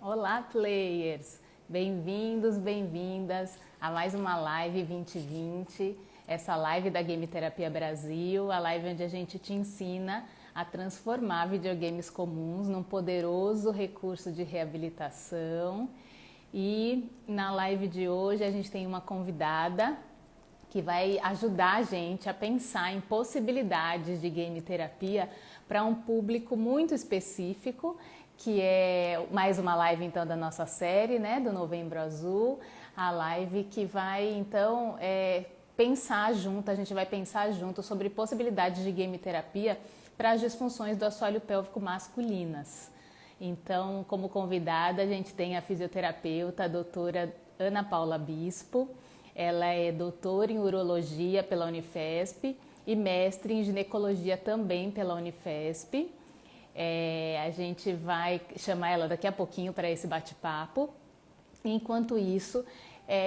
Olá, players! Bem-vindos, bem-vindas a mais uma live 2020, essa live da Game Terapia Brasil, a live onde a gente te ensina a transformar videogames comuns num poderoso recurso de reabilitação. E na live de hoje a gente tem uma convidada que vai ajudar a gente a pensar em possibilidades de game terapia para um público muito específico, que é mais uma live então da nossa série, né, do Novembro Azul, a live que vai então pensar junto, a gente vai pensar junto sobre possibilidades de game terapia para as disfunções do assoalho pélvico masculinas. Então, como convidada, a gente tem a fisioterapeuta, a doutora Ana Paula Bispo. Ela é doutora em urologia pela Unifesp e mestre em ginecologia também pela Unifesp. A gente vai chamar ela daqui a pouquinho para esse bate-papo. Enquanto isso,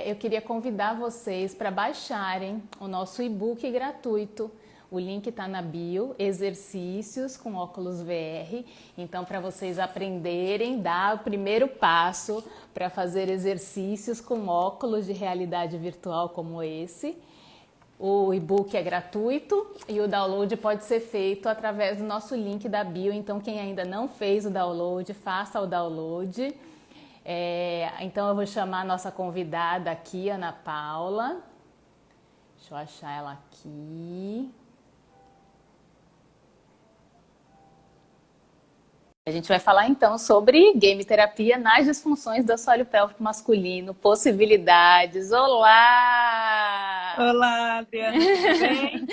eu queria convidar vocês para baixarem o nosso e-book gratuito. O link está na bio, exercícios com óculos VR. Então, para vocês aprenderem, dar o primeiro passo para fazer exercícios com óculos de realidade virtual como esse. O e-book é gratuito e o download pode ser feito através do nosso link da bio. Então, quem ainda não fez o download, faça o download. Então, eu vou chamar a nossa convidada aqui, Ana Paula. Deixa eu achar ela aqui. A gente vai falar então sobre game terapia nas disfunções do assoalho pélvico masculino, possibilidades. Olá! Olá, Adriana, tudo bem?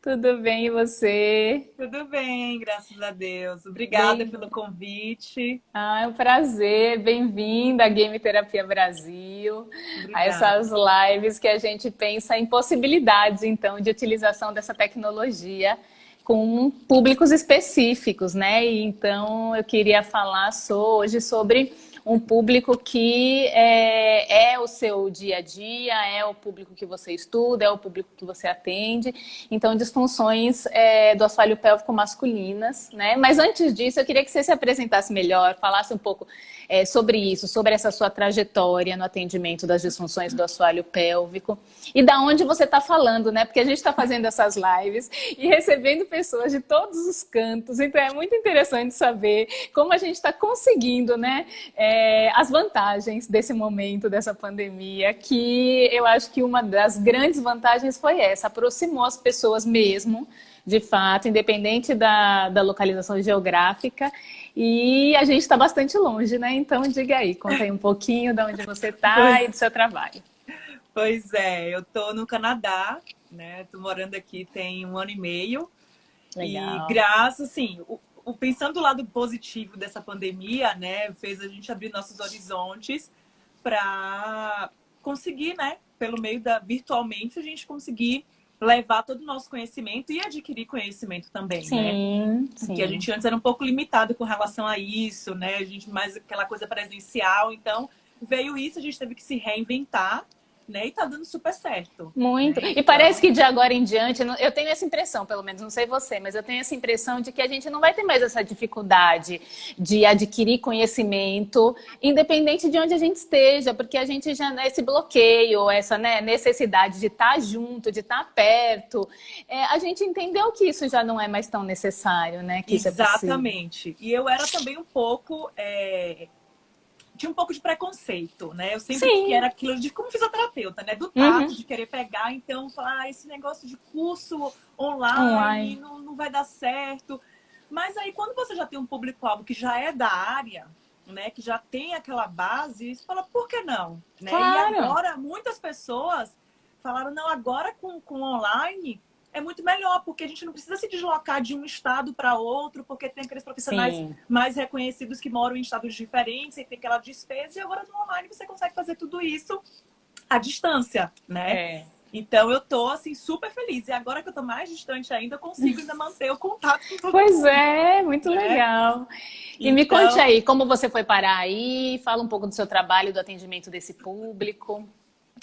Tudo bem e você? Tudo bem, graças a Deus. Obrigada Bem... pelo convite. É um prazer. Bem-vinda à Game Terapia Brasil, a Obrigada. essas lives que a gente pensa em possibilidades então de utilização dessa tecnologia com públicos específicos, né? E então eu queria falar hoje sobre um público que é o seu dia a dia, é o público que você estuda, é o público que você atende. Então, disfunções do assoalho pélvico masculinas, né? Mas antes disso, eu queria que você se apresentasse melhor, falasse um pouco sobre isso, sobre essa sua trajetória no atendimento das disfunções do assoalho pélvico e da onde você está falando, né? Porque a gente está fazendo essas lives e recebendo pessoas de todos os cantos, então é muito interessante saber como a gente está conseguindo, né? As vantagens desse momento, dessa pandemia, que eu acho que uma das grandes vantagens foi essa, aproximou as pessoas mesmo, de fato, independente da localização geográfica, e a gente está bastante longe, né? Então, diga aí, conta aí um pouquinho de onde você está e do Pois, seu trabalho. pois é, eu tô no Canadá, né? Tô morando aqui tem 1 ano e meio e Legal. graças, assim, pensando do lado positivo dessa pandemia, né, fez a gente abrir nossos horizontes para conseguir, né, pelo meio da virtualmente a gente conseguir levar todo o nosso conhecimento e adquirir conhecimento também, né? Sim, Que a sim. gente antes era um pouco limitado com relação a isso, né? A gente mais aquela coisa presencial, então veio isso, a gente teve que se reinventar, né? E tá dando super certo, Muito. né? E parece Então, que de agora em diante, eu tenho essa impressão, pelo menos, não sei você, mas eu tenho essa impressão de que a gente não vai ter mais essa dificuldade de adquirir conhecimento, independente de onde a gente esteja, porque a gente já, esse bloqueio, essa, né, necessidade de estar junto, de estar perto, a gente entendeu que isso já não é mais tão necessário, né? Que isso é possível. exatamente. E eu era também um pouco tinha um pouco de preconceito, né? Eu sempre que Sim. era aquilo de como fisioterapeuta, né? Do tato, Uhum. de querer pegar, então falar, esse negócio de curso online Online. não vai dar certo. Mas aí quando você já tem um público-alvo que já é da área, né? Que já tem aquela base, você fala, por que não? Né? E Claro. agora muitas pessoas falaram, não, agora com online é muito melhor, porque a gente não precisa se deslocar de um estado para outro, porque tem aqueles profissionais Sim. mais reconhecidos que moram em estados diferentes e tem aquela despesa, e agora no online você consegue fazer tudo isso à distância, né? É. Então eu tô assim super feliz. E agora que eu tô mais distante ainda, eu consigo ainda manter o contato com todo Pois mundo, é, muito né? legal. E me conte Então, aí, como você foi parar aí? Fala um pouco do seu trabalho, do atendimento desse público.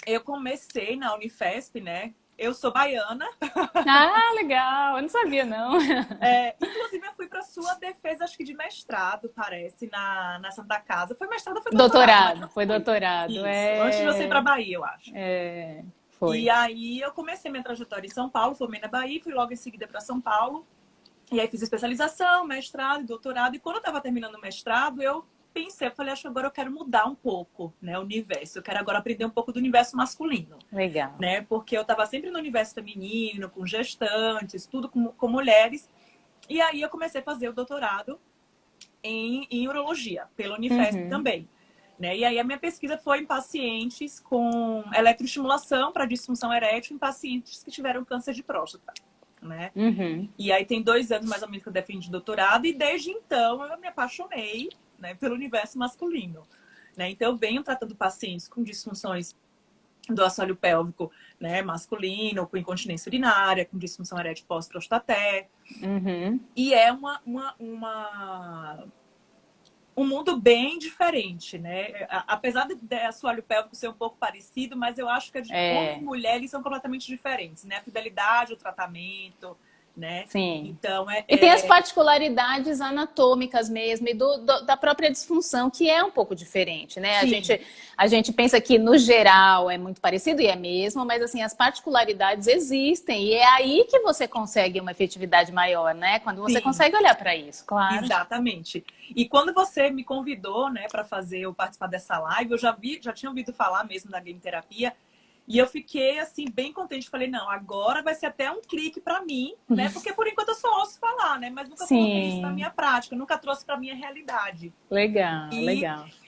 eu comecei na Unifesp, né? Eu sou baiana. Ah, legal. Eu não sabia, não. Inclusive, eu fui para sua defesa, acho que de mestrado, parece, na Santa Casa. Foi mestrado ou foi doutorado? Mas Doutorado, não foi foi. doutorado. Isso, antes de você ir para Bahia, eu acho. Foi. E aí eu comecei minha trajetória em São Paulo, formei na Bahia, fui logo em seguida para São Paulo. E aí fiz especialização, mestrado, doutorado. E quando eu estava terminando o mestrado, eu pensei, eu falei, acho que agora eu quero mudar um pouco, né, o universo. Eu quero agora aprender um pouco do universo masculino. Legal. Né? Porque eu estava sempre no universo feminino, com gestantes, tudo com mulheres. E aí eu comecei a fazer o doutorado em urologia, pela Unifesp também. Né? E aí a minha pesquisa foi em pacientes com eletroestimulação para disfunção erétil em pacientes que tiveram câncer de próstata. Né? E aí tem 2 anos mais ou menos que eu defendi doutorado e desde então eu me apaixonei, né, pelo universo masculino. Né? Então eu venho tratando pacientes com disfunções do assoalho pélvico, né, masculino, com incontinência urinária, com disfunção erétil pós-prostaté. E é um mundo bem diferente, né? Apesar de assoalho pélvico ser um pouco parecido, mas eu acho que homem e mulher eles são completamente diferentes, né? A fidelidade, o tratamento, né? Sim. Então, E tem as particularidades anatômicas mesmo e da própria disfunção, que é um pouco diferente, né? A gente pensa que, no geral, é muito parecido, e é mesmo, mas, assim, as particularidades existem. E é aí que você consegue uma efetividade maior, né? Quando você consegue olhar para isso, claro. Exatamente. E quando você me convidou, né, para participar dessa live, eu já tinha ouvido falar mesmo da game terapia. E eu fiquei, assim, bem contente. Falei, não, agora vai ser até um clique para mim, né? Porque, por enquanto, eu só ouço falar, né? Mas nunca coloquei isso na minha prática. Nunca trouxe para minha realidade. Legal.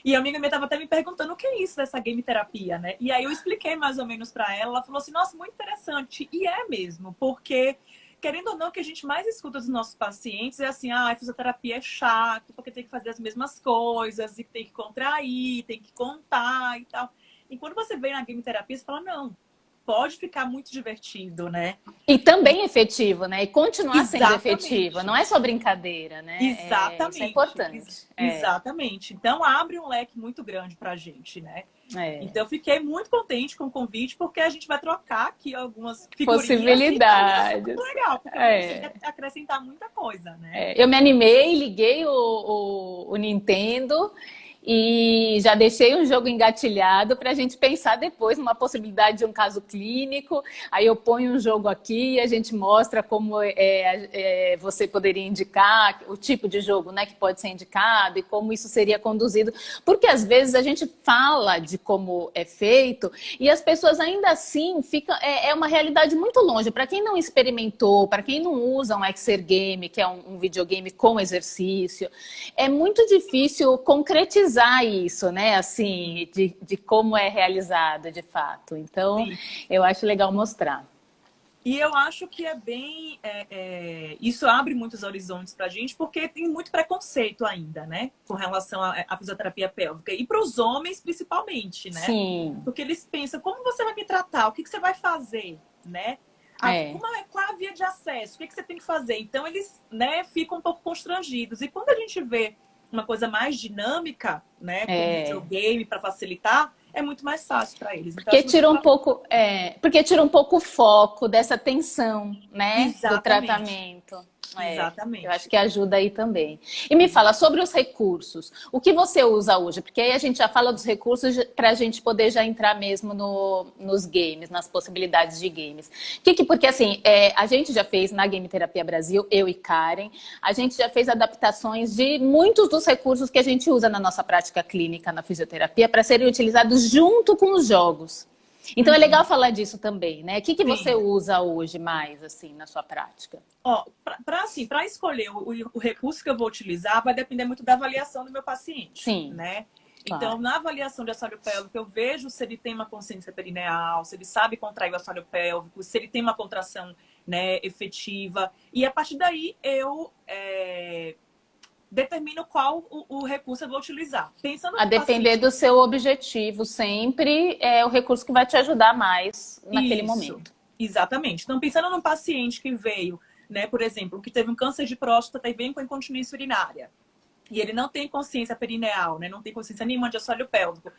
E a amiga minha estava até me perguntando o que é isso dessa game terapia, né? E aí eu expliquei mais ou menos para ela. Ela falou assim, nossa, muito interessante. E é mesmo, porque... Querendo ou não, o que a gente mais escuta dos nossos pacientes é assim, a fisioterapia é chato, porque tem que fazer as mesmas coisas, e tem que contrair, tem que contar e tal. E quando você vem na game terapia, você fala, não, pode ficar muito divertido, né? E também efetivo, né? E continuar sendo efetivo. Não é só brincadeira, né? Exatamente. Isso é importante. Exatamente. Então, abre um leque muito grande pra gente, né? Então, eu fiquei muito contente com o convite, porque a gente vai trocar aqui algumas possibilidades. É muito legal, porque eu consigo acrescentar muita coisa, né? Eu me animei, liguei o Nintendo e já deixei um jogo engatilhado para a gente pensar depois numa possibilidade de um caso clínico. Aí eu ponho um jogo aqui e a gente mostra como você poderia indicar, o tipo de jogo, né, que pode ser indicado e como isso seria conduzido. Porque às vezes a gente fala de como é feito e as pessoas ainda assim ficam... É uma realidade muito longe. Para quem não experimentou, para quem não usa um Exergame, que é um videogame com exercício, é muito difícil concretizar isso, né? Assim, de como é realizado de fato. Então, eu acho legal mostrar. E eu acho que é bem... isso abre muitos horizontes pra gente, porque tem muito preconceito ainda, né? Com relação à fisioterapia pélvica. E para os homens, principalmente, né? Sim. Porque eles pensam, como você vai me tratar? O que você vai fazer? Né? Qual a via de acesso? O que você tem que fazer? Então, eles, né, ficam um pouco constrangidos. E quando a gente vê uma coisa mais dinâmica, né, com videogame para facilitar, é muito mais fácil para eles. Então, porque tira um pouco o foco dessa tensão, né, do tratamento. Exatamente. Eu acho que ajuda aí também. E me fala sobre os recursos. O que você usa hoje? Porque aí a gente já fala dos recursos para a gente poder já entrar mesmo nos games, nas possibilidades de games. Porque assim, a gente já fez na Game Terapia Brasil, eu e Karen, a gente já fez adaptações de muitos dos recursos que a gente usa na nossa prática clínica na fisioterapia para serem utilizados junto com os jogos. Então é legal falar disso também, né? O que você usa hoje mais, assim, na sua prática? Para escolher o recurso que eu vou utilizar, vai depender muito da avaliação do meu paciente. Sim. Né? Claro. Então, na avaliação de assoalho pélvico, eu vejo se ele tem uma consciência perineal, se ele sabe contrair o assoalho pélvico, se ele tem uma contração, né, efetiva. E a partir daí, eu determino qual o recurso eu vou utilizar. Pensando a depender do seu objetivo, sempre é o recurso que vai te ajudar mais naquele momento. Exatamente. Então, pensando num paciente que veio, né, por exemplo, que teve um câncer de próstata e vem com incontinência urinária, e ele não tem consciência perineal, né, não tem consciência nenhuma de assoalho pélvico,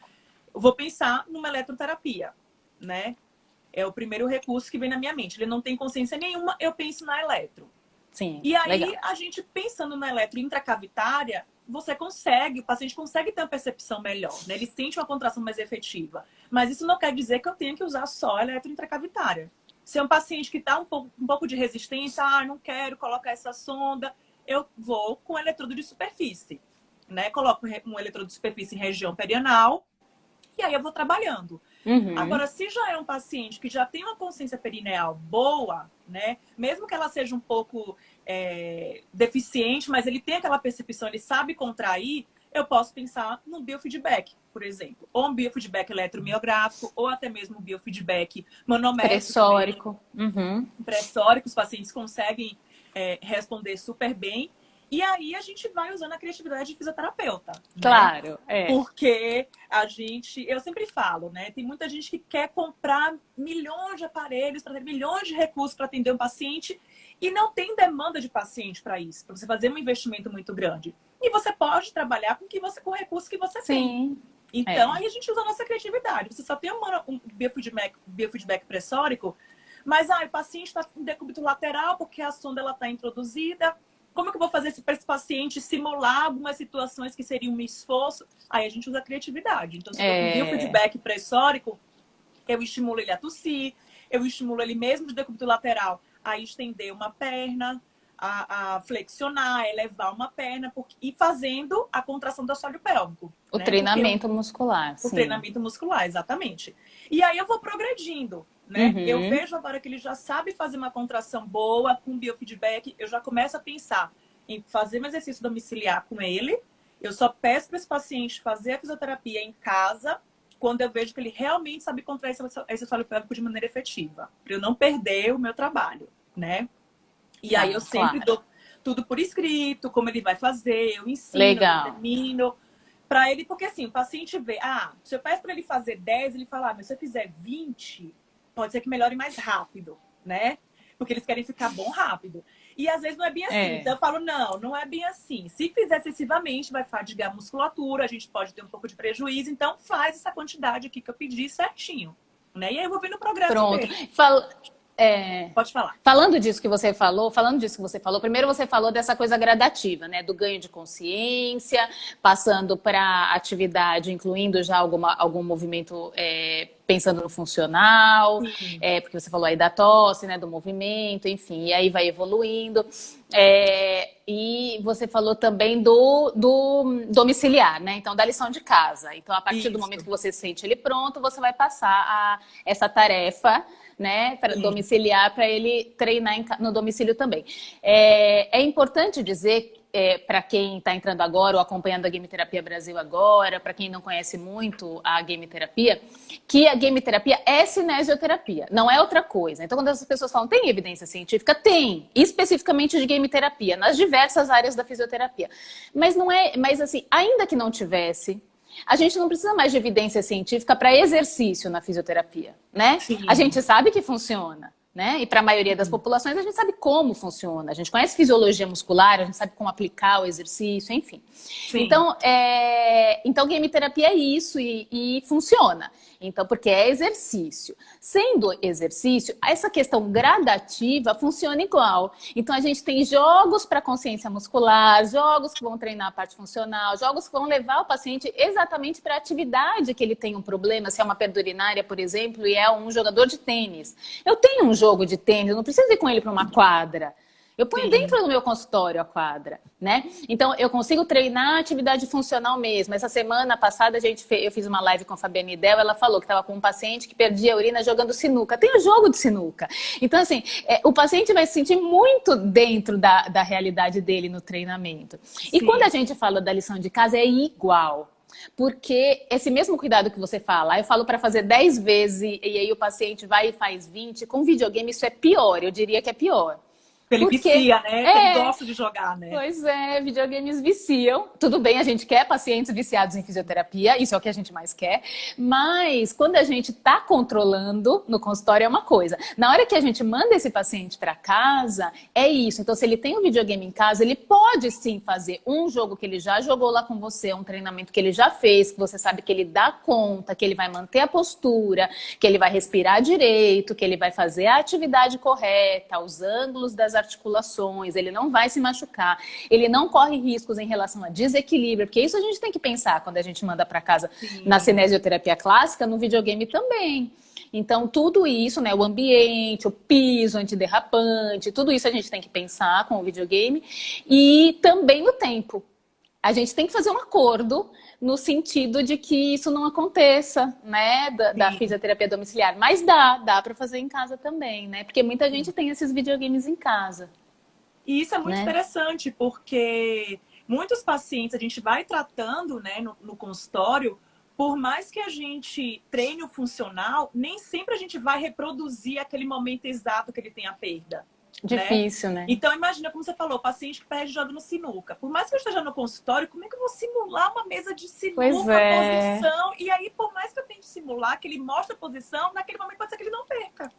eu vou pensar numa eletroterapia, né? É o primeiro recurso que vem na minha mente. Ele não tem consciência nenhuma, eu penso na eletro. Sim, E aí, legal. a gente pensando na eletro intracavitária, o paciente consegue ter uma percepção melhor, né? Ele sente uma contração mais efetiva. Mas isso não quer dizer que eu tenha que usar só a eletro intracavitária. Se é um paciente que está um pouco de resistência, não quero colocar essa sonda, eu vou com eletrodo de superfície, né? Coloco um eletrodo de superfície em região perianal e aí eu vou trabalhando. Uhum. Agora, se já é um paciente que já tem uma consciência perineal boa, né? Mesmo que ela seja um pouco deficiente, mas ele tem aquela percepção, ele sabe contrair, eu posso pensar no biofeedback, por exemplo. Ou um biofeedback eletromiográfico, ou até mesmo um biofeedback manométrico. Pressórico. Uhum. Pressórico, os pacientes conseguem responder super bem. E aí a gente vai usando a criatividade de fisioterapeuta. Claro, né? Porque eu sempre falo, né? Tem muita gente que quer comprar milhões de aparelhos, para ter milhões de recursos para atender um paciente e não tem demanda de paciente para isso, para você fazer um investimento muito grande. E você pode trabalhar com o recurso que você tem. Então, aí a gente usa a nossa criatividade. Você só tem um biofeedback pressórico, mas o paciente está com decúbito lateral porque a sonda está introduzida. Como é que eu vou fazer para esse paciente simular algumas situações que seriam um esforço? Aí a gente usa a criatividade. Então, se eu tô com biofeedback pressórico, eu estimulo ele a tossir, eu estimulo ele mesmo de decúbito lateral a estender uma perna, a flexionar, a elevar uma perna e fazendo a contração do assoalho pélvico. O treinamento muscular. O treinamento muscular, exatamente. E aí eu vou progredindo. Né? Uhum. Eu vejo agora que ele já sabe fazer uma contração boa com biofeedback, eu já começo a pensar em fazer um exercício domiciliar com ele. Eu só peço para esse paciente fazer a fisioterapia em casa quando eu vejo que ele realmente sabe contrair esse assoalho pélvico de maneira efetiva, para eu não perder o meu trabalho, né? E aí eu sempre dou tudo por escrito, como ele vai fazer, eu ensino, eu determino para ele, porque assim, o paciente vê, se eu peço para ele fazer 10, ele fala, mas se eu fizer 20, pode ser que melhore mais rápido, né? Porque eles querem ficar bom rápido. E às vezes não é bem assim. Então eu falo, não é bem assim. Se fizer excessivamente, vai fadigar a musculatura, a gente pode ter um pouco de prejuízo. Então faz essa quantidade aqui que eu pedi certinho. Né? E aí eu vou ver no progresso dele. Pode falar. Falando disso que você falou, primeiro você falou dessa coisa gradativa, né? Do ganho de consciência, passando para atividade, incluindo já algum movimento pensando no funcional, porque você falou aí da tosse, né? Do movimento, enfim, e aí vai evoluindo. E você falou também do domiciliar, né? Então, da lição de casa. Então, a partir do momento que você sente ele pronto, você vai passar essa tarefa, né, para domiciliar, para ele treinar no domicílio também. É importante dizer, para quem está entrando agora ou acompanhando a Game Terapia Brasil agora, para quem não conhece muito a Game Terapia, que a Game Terapia é cinesioterapia, não é outra coisa. Então, quando as pessoas falam, tem evidência científica? Tem, especificamente de Game Terapia, nas diversas áreas da fisioterapia. Mas assim, ainda que não tivesse, a gente não precisa mais de evidência científica para exercício na fisioterapia, né? Sim. A gente sabe que funciona, né? E para a maioria das populações a gente sabe como funciona. A gente conhece fisiologia muscular, a gente sabe como aplicar o exercício, enfim. Sim. Então game terapia é isso e funciona. Então, porque é exercício. Sendo exercício, essa questão gradativa funciona igual. Então, a gente tem jogos para consciência muscular, jogos que vão treinar a parte funcional, jogos que vão levar o paciente exatamente para a atividade que ele tem um problema, se é uma perda urinária, por exemplo, e é um jogador de tênis. Eu tenho um jogo de tênis, eu não preciso ir com ele para uma quadra. Eu ponho dentro do meu consultório a quadra, né? Então, eu consigo treinar a atividade funcional mesmo. Essa semana passada, eu fiz uma live com a Fabiane Del, ela falou que estava com um paciente que perdia a urina jogando sinuca. Tem o jogo de sinuca. Então, assim, o paciente vai se sentir muito dentro da realidade dele no treinamento. Sim. E quando a gente fala da lição de casa, é igual. Porque esse mesmo cuidado que você fala, eu falo para fazer 10 vezes e aí o paciente vai e faz 20, com videogame isso é pior, eu diria que é pior. Ele Porque vicia, né? Ele gosta de jogar, né? Pois é, videogames viciam. Tudo bem, a gente quer pacientes viciados em fisioterapia, isso é o que a gente mais quer. Mas quando a gente está controlando no consultório é uma coisa. Na hora que a gente manda esse paciente para casa, é isso. Então, se ele tem um videogame em casa, ele pode sim fazer um jogo que ele já jogou lá com você, um treinamento que ele já fez, que você sabe que ele dá conta, que ele vai manter a postura, que ele vai respirar direito, que ele vai fazer a atividade correta, os ângulos das articulações, ele não vai se machucar, ele não corre riscos em relação a desequilíbrio, porque isso a gente tem que pensar quando a gente manda para casa. Sim. Na cinesioterapia clássica, no videogame também. Então, tudo isso, né, o ambiente, o piso antiderrapante, tudo isso a gente tem que pensar com o videogame e também no tempo. A gente tem que fazer um acordo no sentido de que isso não aconteça, né, da fisioterapia domiciliar. Mas dá para fazer em casa também, né? Porque muita gente tem esses videogames em casa. E isso é muito interessante, porque muitos pacientes a gente vai tratando, né, no consultório, por mais que a gente treine o funcional, nem sempre a gente vai reproduzir aquele momento exato que ele tem a perda. Difícil, né? Então, imagina, como você falou, paciente que perde joga no sinuca. Por mais que eu esteja no consultório, como é que eu vou simular uma mesa de sinuca, posição? E aí, por mais que eu tente simular, que ele mostre a posição, naquele momento pode ser que ele não perca.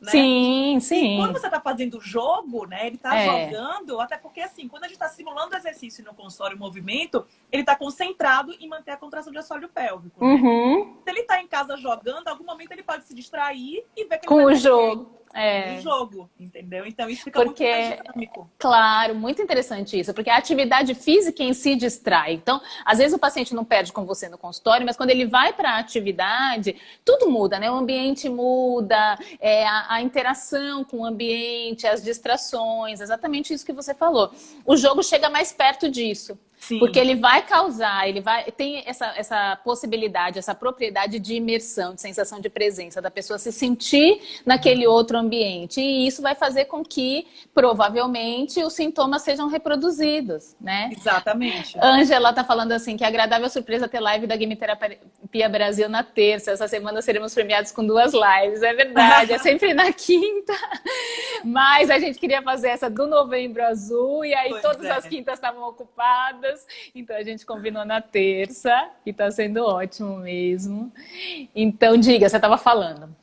Né? Sim, sim. E quando você está fazendo o jogo, né? Ele está jogando, até porque assim, quando a gente está simulando o exercício no consultório, o movimento, ele está concentrado em manter a contração de assoalho pélvico. Né? Se ele está em casa jogando, em algum momento ele pode se distrair e ver que ele com vai o jogo. O jogo, entendeu? Então isso fica muito mais dinâmico. Claro, muito interessante isso, porque a atividade física em si distrai. Então, às vezes o paciente não perde com você no consultório, mas quando ele vai para a atividade, tudo muda, né? O ambiente muda, a interação com o ambiente, as distrações, exatamente isso que você falou. O jogo chega mais perto disso. Sim. Porque ele vai causar, tem essa possibilidade, essa propriedade de imersão, de sensação de presença, da pessoa se sentir naquele outro ambiente. E isso vai fazer com que, provavelmente, os sintomas sejam reproduzidos, né? Exatamente. Ângela está falando assim, que é agradável surpresa ter live da Game Terapia Brasil na terça. Essa semana seremos premiados com 2 lives. É verdade, é sempre na quinta. Mas a gente queria fazer essa do Novembro Azul e aí todas as quintas estavam ocupadas. Então a gente combinou na terça e tá sendo ótimo mesmo. Então, diga, você estava falando.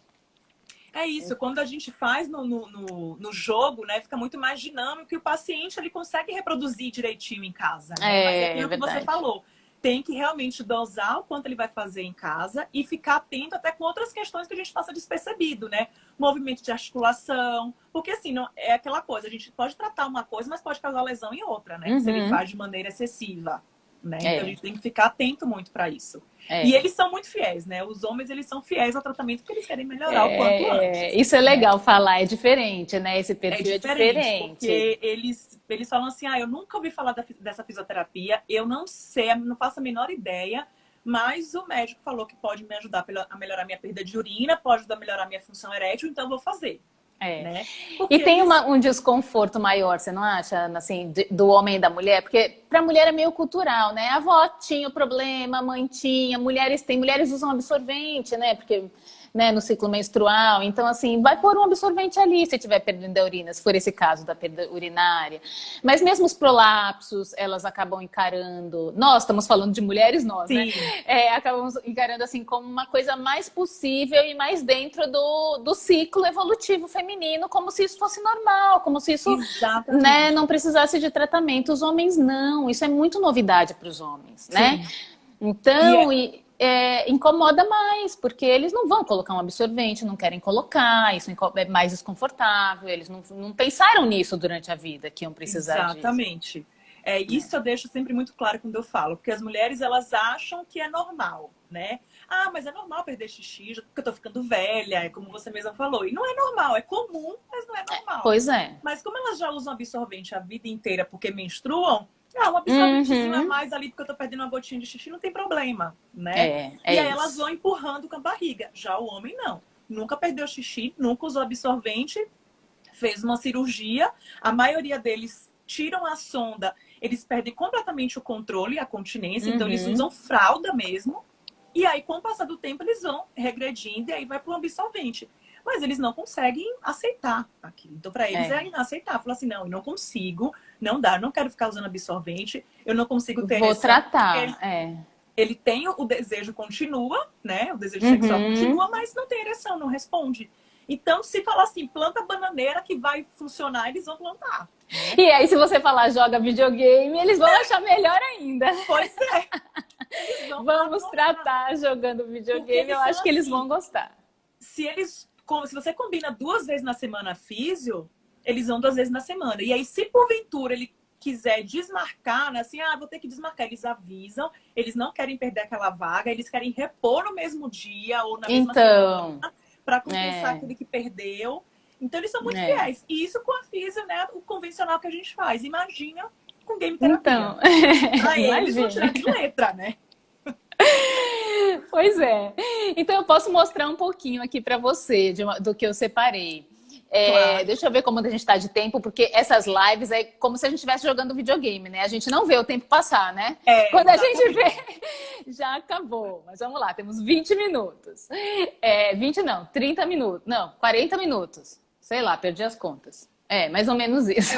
É isso, quando a gente faz no jogo, né, fica muito mais dinâmico e o paciente ele consegue reproduzir direitinho em casa. Né? Mas é aquilo que você falou. Tem que realmente dosar o quanto ele vai fazer em casa e ficar atento até com outras questões que a gente passa despercebido, né? Movimento de articulação. Porque assim, não, é aquela coisa, a gente pode tratar uma coisa, mas pode causar lesão em outra, né? Se ele faz de maneira excessiva. Né? Então a gente tem que ficar atento muito para isso. E eles são muito fiéis, né? Os homens, eles são fiéis ao tratamento porque eles querem melhorar o quanto antes. Isso é legal falar, é diferente, né? Esse perfil é diferente. Porque eles falam assim, eu nunca ouvi falar dessa fisioterapia, eu não sei, não faço a menor ideia, mas o médico falou que pode me ajudar a melhorar minha perda de urina, pode ajudar a melhorar minha função erétil, então eu vou fazer. Né? E tem um desconforto maior, você não acha, assim, do homem e da mulher? Porque para a mulher é meio cultural, né? A avó tinha o problema, a mãe tinha, mulheres usam absorvente, né? Porque né, no ciclo menstrual. Então, assim, vai pôr um absorvente ali se tiver perda da urina, se for esse caso da perda urinária. Mas mesmo os prolapsos, elas acabam encarando... Nós estamos falando de mulheres, nós, né? Acabamos encarando, assim, como uma coisa mais possível e mais dentro do ciclo evolutivo feminino, como se isso fosse normal, como se isso né, não precisasse de tratamento. Os homens não. Isso é muito novidade para os homens, né? Então... incomoda mais, porque eles não vão colocar um absorvente, não querem colocar, isso é mais desconfortável, eles não pensaram nisso durante a vida, que iam precisar disso. Exatamente. Isso eu deixo sempre muito claro quando eu falo, porque as mulheres, elas acham que é normal, né? Ah, mas é normal perder xixi, porque eu tô ficando velha, como você mesma falou. E não é normal, é comum, mas não é normal. Pois é. Mas como elas já usam absorvente a vida inteira porque menstruam, um absorventezinho a mais ali porque eu tô perdendo uma gotinha de xixi, não tem problema, né? E aí elas vão empurrando com a barriga. Já o homem não. Nunca perdeu xixi, nunca usou absorvente, fez uma cirurgia. A maioria deles tiram a sonda, eles perdem completamente o controle, a continência, então eles usam fralda mesmo. E aí, com o passar do tempo, eles vão regredindo e aí vai pro absorvente. mas eles não conseguem aceitar aquilo. Então, para eles é É. inaceitável. Falar assim, não, eu não consigo, não dá, eu não quero ficar usando absorvente, eu não consigo ter Vou ereção, porque tratar, é. ele tem o desejo continua, né? O desejo sexual Uhum. continua, mas não tem ereção, não responde. Então, se falar assim, planta bananeira que vai funcionar, eles vão plantar, né? E aí, se você falar joga videogame, eles vão achar melhor ainda. Pois é, eles vão Vamos adorar. tratar jogando Porque videogame, eu eles são acho que eles vão assim, gostar. se você combina 2 vezes na semana físio, eles vão 2 vezes na semana. E aí, se porventura ele quiser desmarcar, né, assim, vou ter que desmarcar, eles avisam, eles não querem perder aquela vaga, eles querem repor no mesmo dia ou na mesma semana Então, para compensar é, aquele que perdeu. Então, eles são muito é. fiéis. E isso com a físio, né, o convencional que a gente faz. Imagina com game terapia. Então, Aí eles vão tirar imagina. de letra, né? Pois é. Então eu posso mostrar um pouquinho aqui para você do que eu separei. Claro. Deixa eu ver como a gente está de tempo, porque essas lives é como se a gente estivesse jogando videogame, né? A gente não vê o tempo passar, né? É, Quando a gente exatamente. vê, já acabou. Mas vamos lá, temos 20 minutos. 20 não, 30 minutos. Não, 40 minutos. Sei lá, perdi as contas. Mais ou menos isso.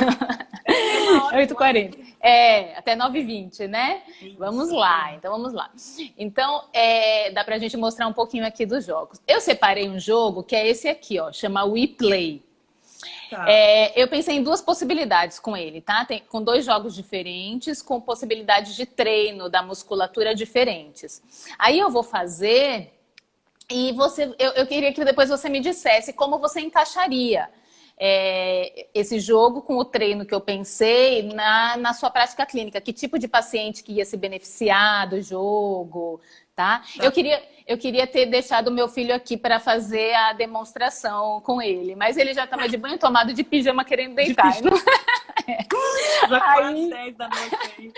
É, é uma hora e Oito h quanto? 40 até 9h20, né? Vamos Isso, lá, pronto. então vamos lá. Então, dá pra gente mostrar um pouquinho aqui dos jogos. Eu separei um jogo que é esse aqui, ó, chama We Play. Tá. Eu pensei em duas possibilidades com ele, tá? Com dois jogos diferentes, com possibilidades de treino da musculatura diferentes. Aí eu vou fazer e eu queria que depois você me dissesse como você encaixaria esse jogo com o treino que eu pensei na sua prática clínica. Que tipo de paciente que ia se beneficiar do jogo, tá? Tá. Eu queria ter deixado o meu filho aqui para fazer a demonstração com ele, mas ele já estava de banho tomado de pijama querendo deitar. Difícil. Já quase Aí 10 da noite aí.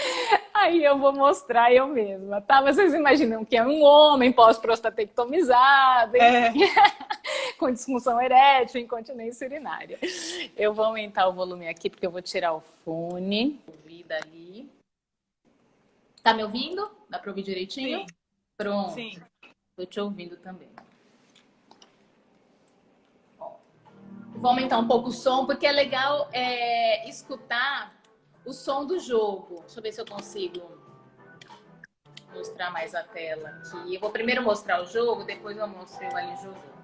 Aí eu vou mostrar eu mesma, tá? Vocês imaginam que é um homem pós-prostatectomizado, enfim, É, com disfunção erétil, incontinência urinária. Eu vou aumentar o volume aqui porque eu vou tirar o fone. Ouvir dali. Tá me ouvindo? Dá pra ouvir direitinho? sim, Pronto. sim. Tô te ouvindo também. Ó, vou aumentar um pouco o som porque é legal escutar o som do jogo. Deixa eu ver se eu consigo mostrar mais a tela aqui. Eu vou primeiro mostrar o jogo, depois eu mostro eu ali jogando.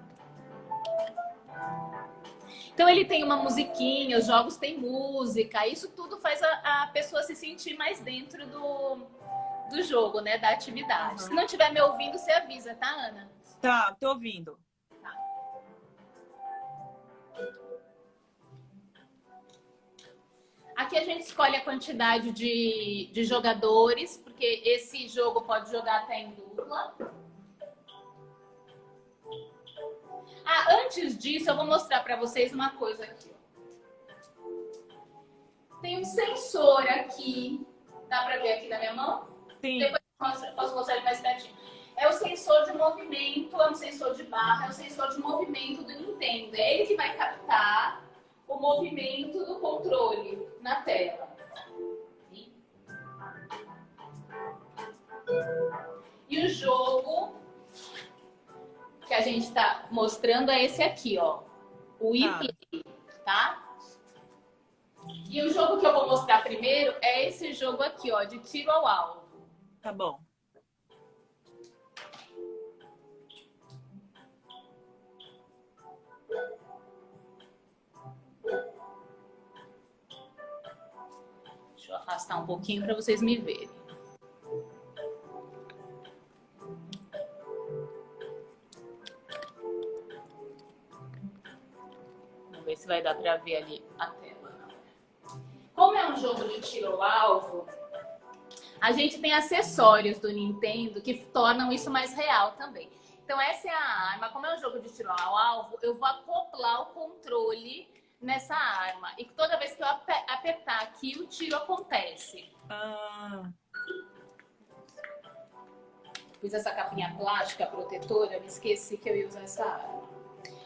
Então ele tem uma musiquinha, os jogos têm música, isso tudo faz a pessoa se sentir mais dentro do jogo, né? Da atividade. Se Uhum. não estiver me ouvindo, você avisa, tá, Ana? Tá, tô ouvindo. Aqui a gente escolhe a quantidade de jogadores, porque esse jogo pode jogar até em dupla. Antes disso, eu vou mostrar para vocês uma coisa aqui. Tem um sensor aqui. Dá para ver aqui na minha mão? Sim. Depois posso mostrar ele mais pertinho. É o sensor de movimento, é um sensor de barra, é o sensor de movimento do Nintendo. É ele que vai captar o movimento do controle na tela. E o jogo que a gente está mostrando é esse aqui, ó. O iPlay, tá? E o jogo que eu vou mostrar primeiro é esse jogo aqui, ó, de tiro ao alvo. Tá bom. Deixa eu afastar um pouquinho para vocês me verem. Vamos ver se vai dar para ver ali a tela. Como é um jogo de tiro ao alvo, a gente tem acessórios do Nintendo que tornam isso mais real também. Então essa é a arma. Como é um jogo de tiro ao alvo, eu vou acoplar o controle nessa arma. E toda vez que eu apertar aqui, o tiro acontece. Fiz essa capinha plástica protetora, me esqueci que eu ia usar essa arma.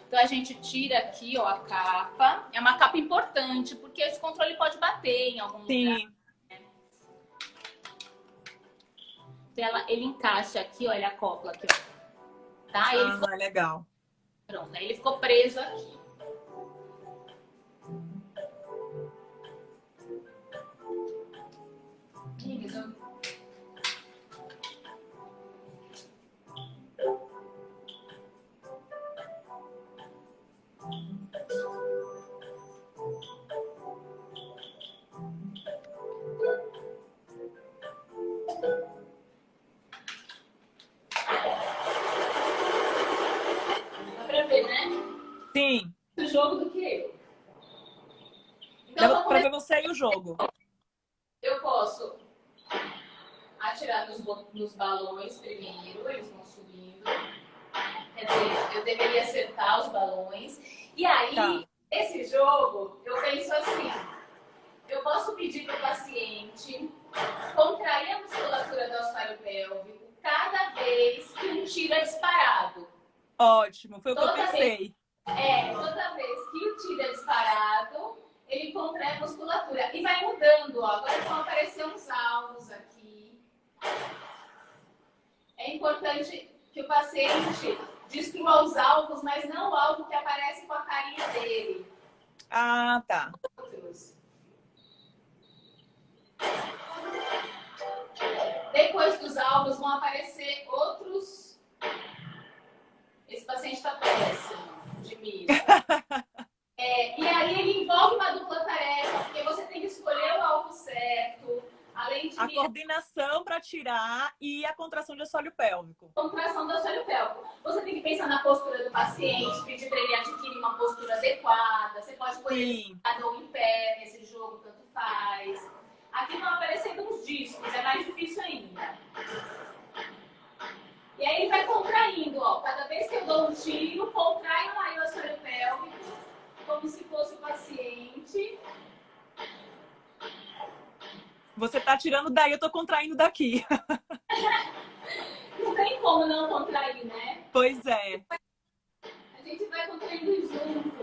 Então a gente tira aqui, ó, a capa. É uma capa importante, porque esse controle pode bater em algum lugar. Então ele encaixa aqui, ó, ele acopla aqui, ó. Tá? Legal. Pronto, aí ele ficou preso aqui. Dá pra ver, né? Sim, O jogo do que eu. Então, dá vamos pra ver. ver você e o jogo. Eu posso atirar nos balões primeiro, eles vão subindo. Quer dizer, eu deveria acertar os balões. E aí, Tá. esse jogo, eu penso assim: eu posso pedir para o paciente contrair a musculatura do assoalho pélvico cada vez que um tiro é disparado. Ótimo, foi o que eu Toda vez, pensei. toda vez que o tiro é disparado, ele contrai a musculatura. E vai mudando, ó. Agora vão aparecer uns alvos aqui. É importante que o paciente destrua os alvos, mas não o alvo que aparece com a carinha dele. Ah, tá. Depois dos alvos vão aparecer outros. Esse paciente está péssimo de mira. E aí ele envolve uma dupla tarefa, porque você tem que escolher o alvo certo, além de A coordenação para tirar e a contração de assoalho pélvico. contração do assoalho pélvico. Você tem que pensar na postura do paciente, pedir para ele adquirir uma postura adequada. Você pode pôr ele sentado ou em pé nesse jogo, tanto faz. Aqui vão aparecendo uns discos, é mais difícil ainda. E aí ele vai contraindo, ó. Cada vez que eu dou um tiro, contrai o assoalho pélvico, como se fosse o paciente. Você tá tirando daí, eu tô contraindo daqui. Não tem como não contrair, né? Pois é. A gente vai contraindo junto.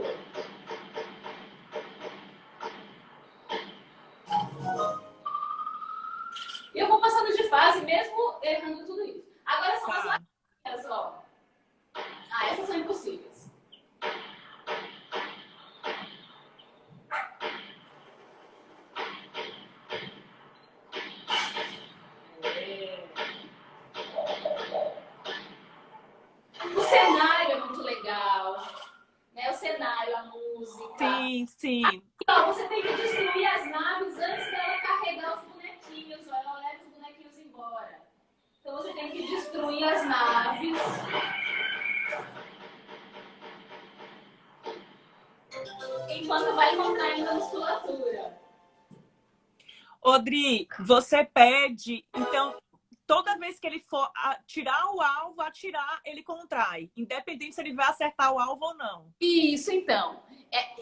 E eu vou passando de fase, mesmo errando tudo isso. Agora são as latinhas, ó. Ah, essas são impossíveis. O cenário é muito legal, né? O cenário, a música. Sim, sim. Então, você tem que destruir as naves antes dela carregar os bonequinhos, ó. Ela leva os bonequinhos embora. Então, você tem que destruir as naves. Enquanto vai contraindo a musculatura. Odri, você pede, então, toda vez que ele for tirar o alvo, atirar, ele contrai. Independente se ele vai acertar o alvo ou não. Isso, então.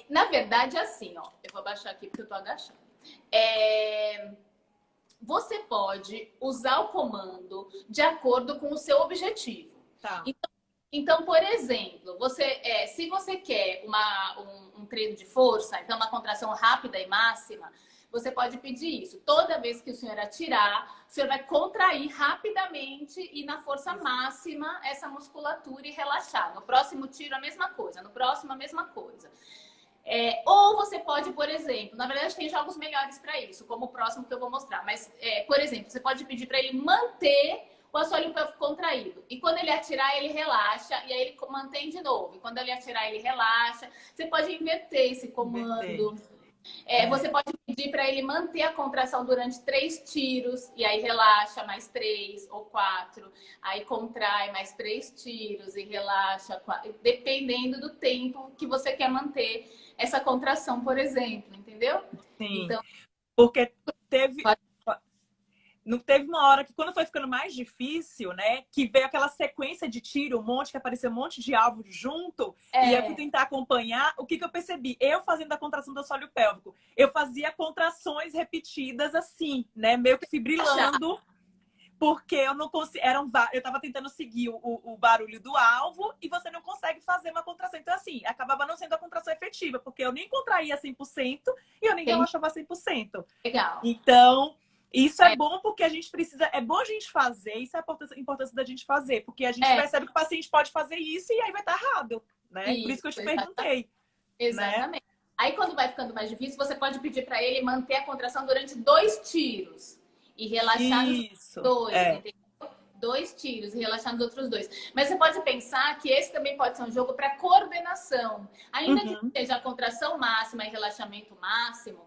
Na verdade, é assim, ó. Eu vou abaixar aqui porque eu tô agachando. Você pode usar o comando de acordo com o seu objetivo. Tá. Então, por exemplo, se você quer um treino de força, então uma contração rápida e máxima, você pode pedir isso. Toda vez que o senhor atirar, o senhor vai contrair rapidamente e na força máxima essa musculatura e relaxar. No próximo tiro, a mesma coisa. No próximo, a mesma coisa. Ou você pode, por exemplo, na verdade tem jogos melhores para isso, como o próximo que eu vou mostrar. Mas, por exemplo, você pode pedir para ele manter o assoalho pélvico contraído. E quando ele atirar, ele relaxa. E aí ele mantém de novo. E quando ele atirar, ele relaxa. Você pode inverter esse comando. Você pode pedir para ele manter a contração durante 3 tiros. E aí relaxa mais 3 ou 4. Aí contrai mais 3 tiros e relaxa. Dependendo do tempo que você quer manter essa contração, por exemplo. Entendeu? Sim. Então, porque não teve uma hora que, quando foi ficando mais difícil, né? Que veio aquela sequência de tiro, que apareceu um monte de alvo junto, e eu fui tentar acompanhar. O que eu percebi? Eu fazendo a contração do assoalho pélvico, eu fazia contrações repetidas assim, né? Meio que fibrilando, porque eu não conseguia. Eu tava tentando seguir o barulho do alvo e você não consegue fazer uma contração. Então, assim, acabava não sendo a contração efetiva, porque eu nem contraía 100% e eu nem relaxava 100%. Legal. Então, Isso é bom porque a gente precisa... É bom a gente fazer, isso é a importância da gente fazer. Porque a gente percebe que o paciente pode fazer isso e aí vai estar errado, né? Por isso que eu te perguntei. Exatamente. Né? Aí, quando vai ficando mais difícil, você pode pedir para ele manter a contração durante 2 tiros. E relaxar nos 2, entendeu? 2 tiros e relaxar nos outros 2. Mas você pode pensar que esse também pode ser um jogo para coordenação. Ainda que seja a contração máxima e relaxamento máximo,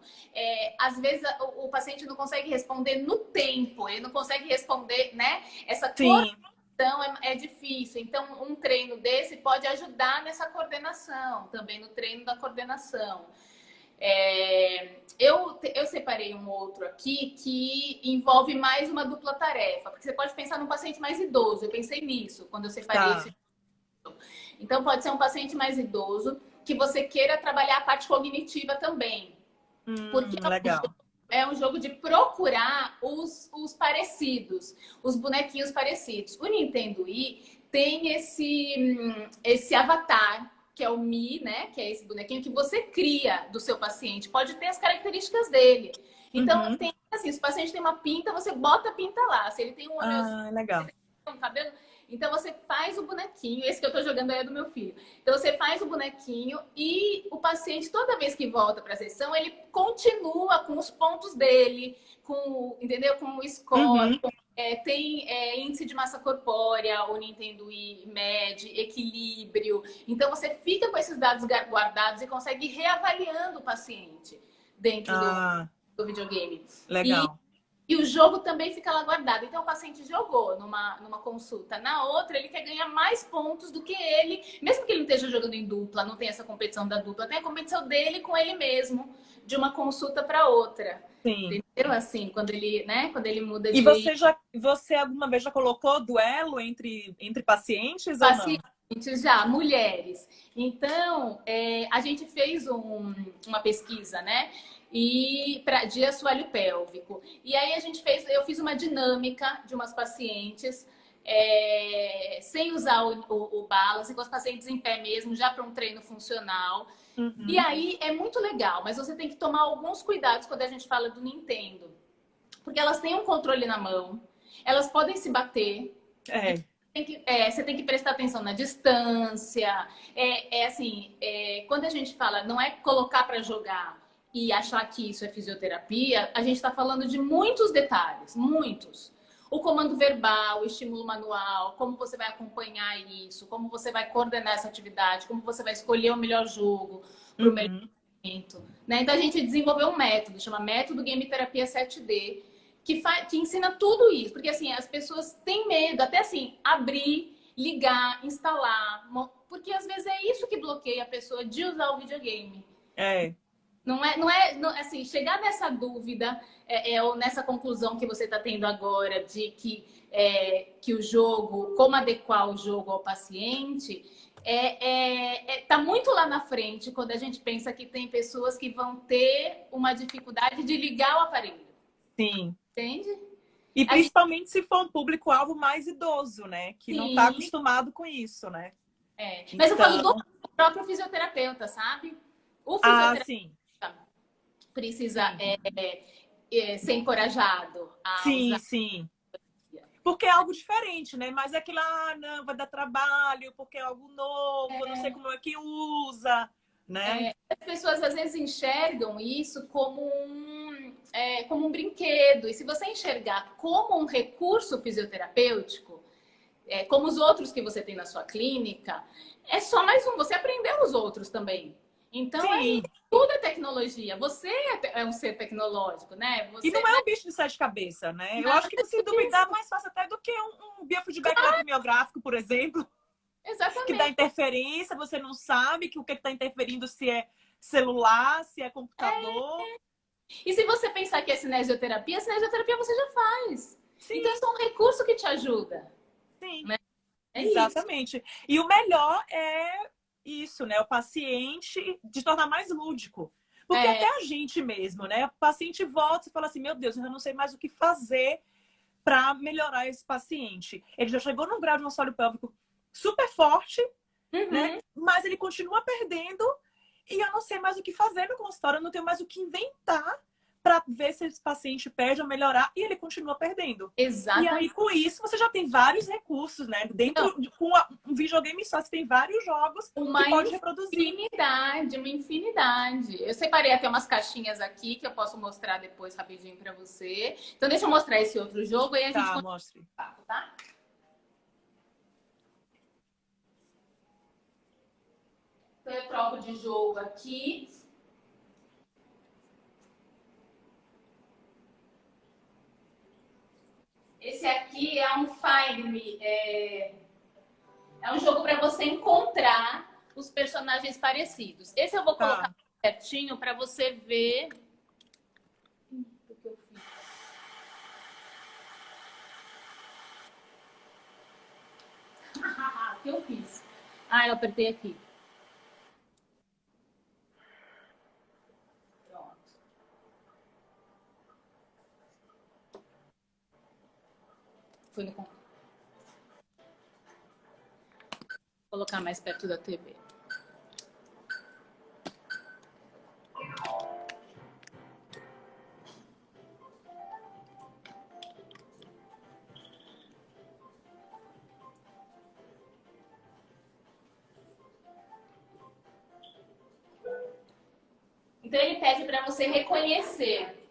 às vezes o paciente não consegue responder no tempo, ele não consegue responder, né? Essa coordenação é difícil. Então, um treino desse pode ajudar nessa coordenação, também no treino da coordenação. Eu separei um outro aqui que envolve mais uma dupla tarefa, porque você pode pensar num paciente mais idoso. Eu pensei nisso quando eu separei esse. Então, pode ser um paciente mais idoso que você queira trabalhar a parte cognitiva também. Porque é um jogo de procurar os parecidos, os bonequinhos parecidos. O Nintendo Wii tem esse avatar, que é o Mi, né? Que é esse bonequinho que você cria do seu paciente. Pode ter as características dele. Então, tem assim, se o paciente tem uma pinta, você bota a pinta lá. Se ele tem um olho legal. Um cabelo, então você faz o bonequinho. Esse que eu tô jogando aí é do meu filho. Então você faz o bonequinho e o paciente, toda vez que volta para a sessão, ele continua com os pontos dele, entendeu? Com o score, tem índice de massa corpórea, o Nintendo Wii mede, equilíbrio. Então, você fica com esses dados guardados e consegue ir reavaliando o paciente dentro do videogame. Legal. E o jogo também fica lá guardado. Então, o paciente jogou numa consulta. Na outra, ele quer ganhar mais pontos do que ele. Mesmo que ele não esteja jogando em dupla, não tem essa competição da dupla. Tem a competição dele com ele mesmo, de uma consulta para outra. Sim. Entendeu? Assim, quando ele muda de... E você alguma vez já colocou duelo entre pacientes ou não? Já, mulheres. Então, a gente fez uma pesquisa, né? De assoalho pélvico. E aí eu fiz uma dinâmica de umas pacientes sem usar o balance, com as pacientes em pé mesmo, já para um treino funcional. E aí é muito legal, mas você tem que tomar alguns cuidados quando a gente fala do Nintendo. Porque elas têm um controle na mão, elas podem se bater. Você tem que prestar atenção na distância. Quando a gente fala, não é colocar para jogar e achar que isso é fisioterapia, a gente está falando de muitos detalhes, muitos. O comando verbal, o estímulo manual, como você vai acompanhar isso, como você vai coordenar essa atividade, como você vai escolher o melhor jogo para o melhor momento. Né? Então, a gente desenvolveu um método, chama Método Game Terapia 7D, que ensina tudo isso. Porque, assim, as pessoas têm medo, até assim, abrir, ligar, instalar. Porque, às vezes, é isso que bloqueia a pessoa de usar o videogame. Não é assim, chegar nessa dúvida ou nessa conclusão que você está tendo agora de que o jogo, como adequar o jogo ao paciente, tá muito lá na frente quando a gente pensa que tem pessoas que vão ter uma dificuldade de ligar o aparelho. Sim. Entende? E principalmente se for um público-alvo mais idoso, né? Que não está acostumado com isso, né? Mas eu falo do próprio fisioterapeuta, sabe? O fisioterapeuta precisa ser encorajado a usar. Sim. Porque é algo diferente, né? Mas é aquilo, não, vai dar trabalho, porque é algo novo, eu não sei como é que usa, né? As pessoas às vezes enxergam isso como um brinquedo. E se você enxergar como um recurso fisioterapêutico, como os outros que você tem na sua clínica, é só mais um. Você aprendeu os outros também. Então, tudo é tecnologia. Você é um ser tecnológico, né? E não é um bicho de 7 cabeças, né? Eu acho que, se duvidar, é mais fácil até do que um biofeedback eletromiográfico, por exemplo. Exatamente. Que dá interferência, você não sabe o que está interferindo, se é celular, se é computador. E se você pensar que é cinesioterapia você já faz. Então, isso é um recurso que te ajuda. Né? Exatamente. Isso. E o melhor é isso, né? O paciente de tornar mais lúdico. Porque até a gente mesmo, né? O paciente volta e fala assim, meu Deus, eu já não sei mais o que fazer para melhorar esse paciente. Ele já chegou num grau de um assoalho pélvico super forte, né? Mas ele continua perdendo e eu não sei mais o que fazer no consultório, eu não tenho mais o que inventar para ver se esse paciente perde ou melhorar, e ele continua perdendo. Exatamente. E aí, com isso, você já tem vários recursos, né? Com um videogame só, você tem vários jogos que pode reproduzir. Uma infinidade. Eu separei até umas caixinhas aqui que eu posso mostrar depois rapidinho para você. Então, deixa eu mostrar esse outro jogo e a gente mostre. Tá? Então, eu troco de jogo aqui. Esse aqui é um Find Me. É um jogo para você encontrar os personagens parecidos. Esse eu vou colocar certinho para você ver o que eu fiz. O que eu fiz? Eu apertei aqui. Pronto. Fui no computador. Vou colocar mais perto da TV. Então, ele pede para você reconhecer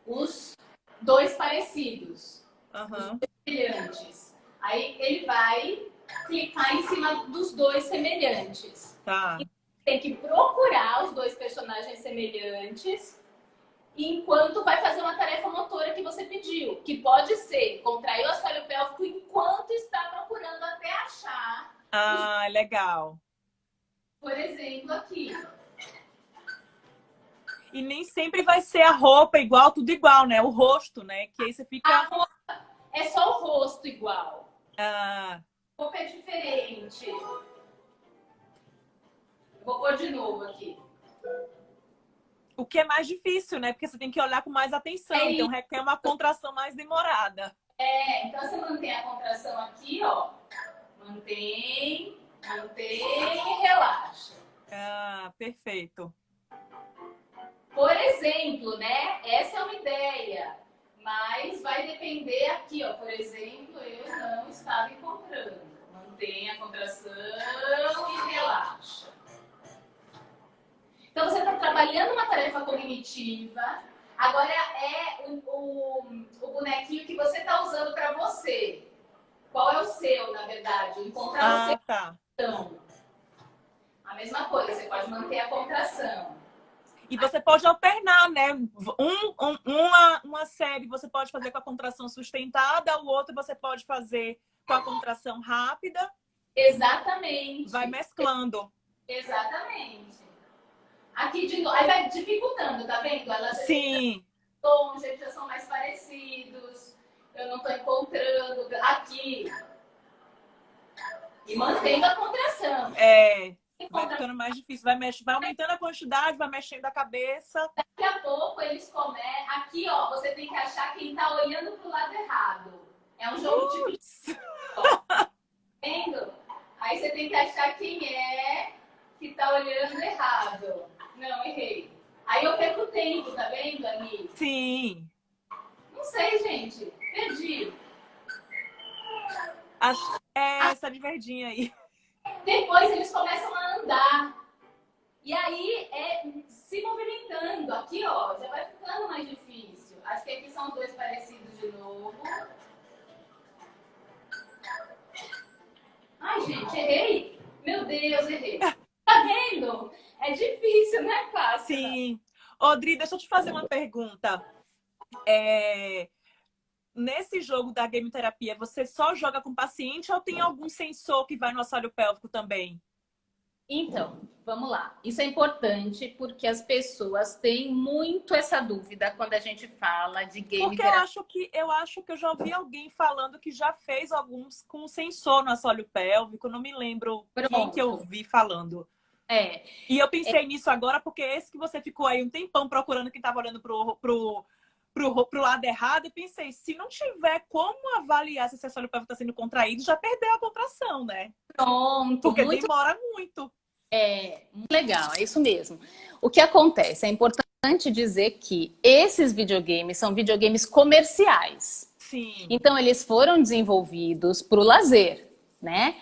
os dois parecidos, os dois semelhantes. Aí, ele vai clicar em cima dos dois semelhantes. Tá. E tem que procurar os dois personagens semelhantes enquanto vai fazer uma tarefa motora que você pediu. Que pode ser contrair o assoalho pélvico enquanto está procurando até achar. Legal. Por exemplo, aqui. E nem sempre vai ser a roupa igual, tudo igual, né? O rosto, né? Que aí você fica... A roupa é só o rosto igual. Ah. A roupa é diferente. Vou pôr de novo aqui. O que é mais difícil, né? Porque você tem que olhar com mais atenção. Então requer uma contração mais demorada. Então você mantém a contração aqui, ó. Mantém e relaxa. Perfeito. Por exemplo, né? Essa é uma ideia. Mas vai depender aqui, ó. Por exemplo, eu não estava encontrando. Mantenha a contração e relaxa. Então, você está trabalhando uma tarefa cognitiva. Agora é o bonequinho que você está usando para você. Qual é o seu, na verdade? Encontrar o seu. Tá. Então, a mesma coisa, você pode manter a contração. E você pode alternar, né? Uma série você pode fazer com a contração sustentada, o outro você pode fazer com a contração rápida. Exatamente. Vai mesclando. Exatamente. Aqui de novo, aí vai dificultando, tá vendo? Elas Sim. Tons, já são mais parecidos. Eu não tô encontrando. Aqui. E mantendo a contração. Vai ficando mais difícil. Vai aumentando a quantidade, vai mexendo a cabeça. Daqui a pouco eles começam. Aqui, ó, você tem que achar quem tá olhando pro lado errado. É um jogo tipo. Tá vendo? Aí você tem que achar quem é que tá olhando errado. Não, errei. Aí eu perco tempo, tá vendo, Ani? Sim. Não sei, gente. Perdi. Essa de verdinha aí. Depois eles começam a andar. E aí é se movimentando. Aqui, ó, já vai ficando mais difícil. Acho que aqui são os dois parecidos de novo. Ai, gente, errei. Meu Deus, errei. Tá vendo? É difícil, não é fácil. Sim. Odri, deixa eu te fazer uma pergunta. Nesse jogo da game terapia, você só joga com o paciente ou tem algum sensor que vai no assoalho pélvico também? Então, vamos lá. Isso é importante porque as pessoas têm muito essa dúvida quando a gente fala de game porque terapia. eu acho que eu já ouvi alguém falando que já fez alguns com sensor no assoalho pélvico. Não me lembro quem que eu vi falando. E eu pensei nisso agora porque esse que você ficou aí um tempão procurando que estava olhando pro lado errado, eu pensei, se não tiver como avaliar se esse assoalho pélvico está sendo contraído, já perdeu a contração, né? Pronto. Porque demora muito. Muito legal, é isso mesmo. O que acontece? É importante importante dizer que esses videogames são videogames comerciais. Sim. Então, eles foram desenvolvidos para o lazer, né?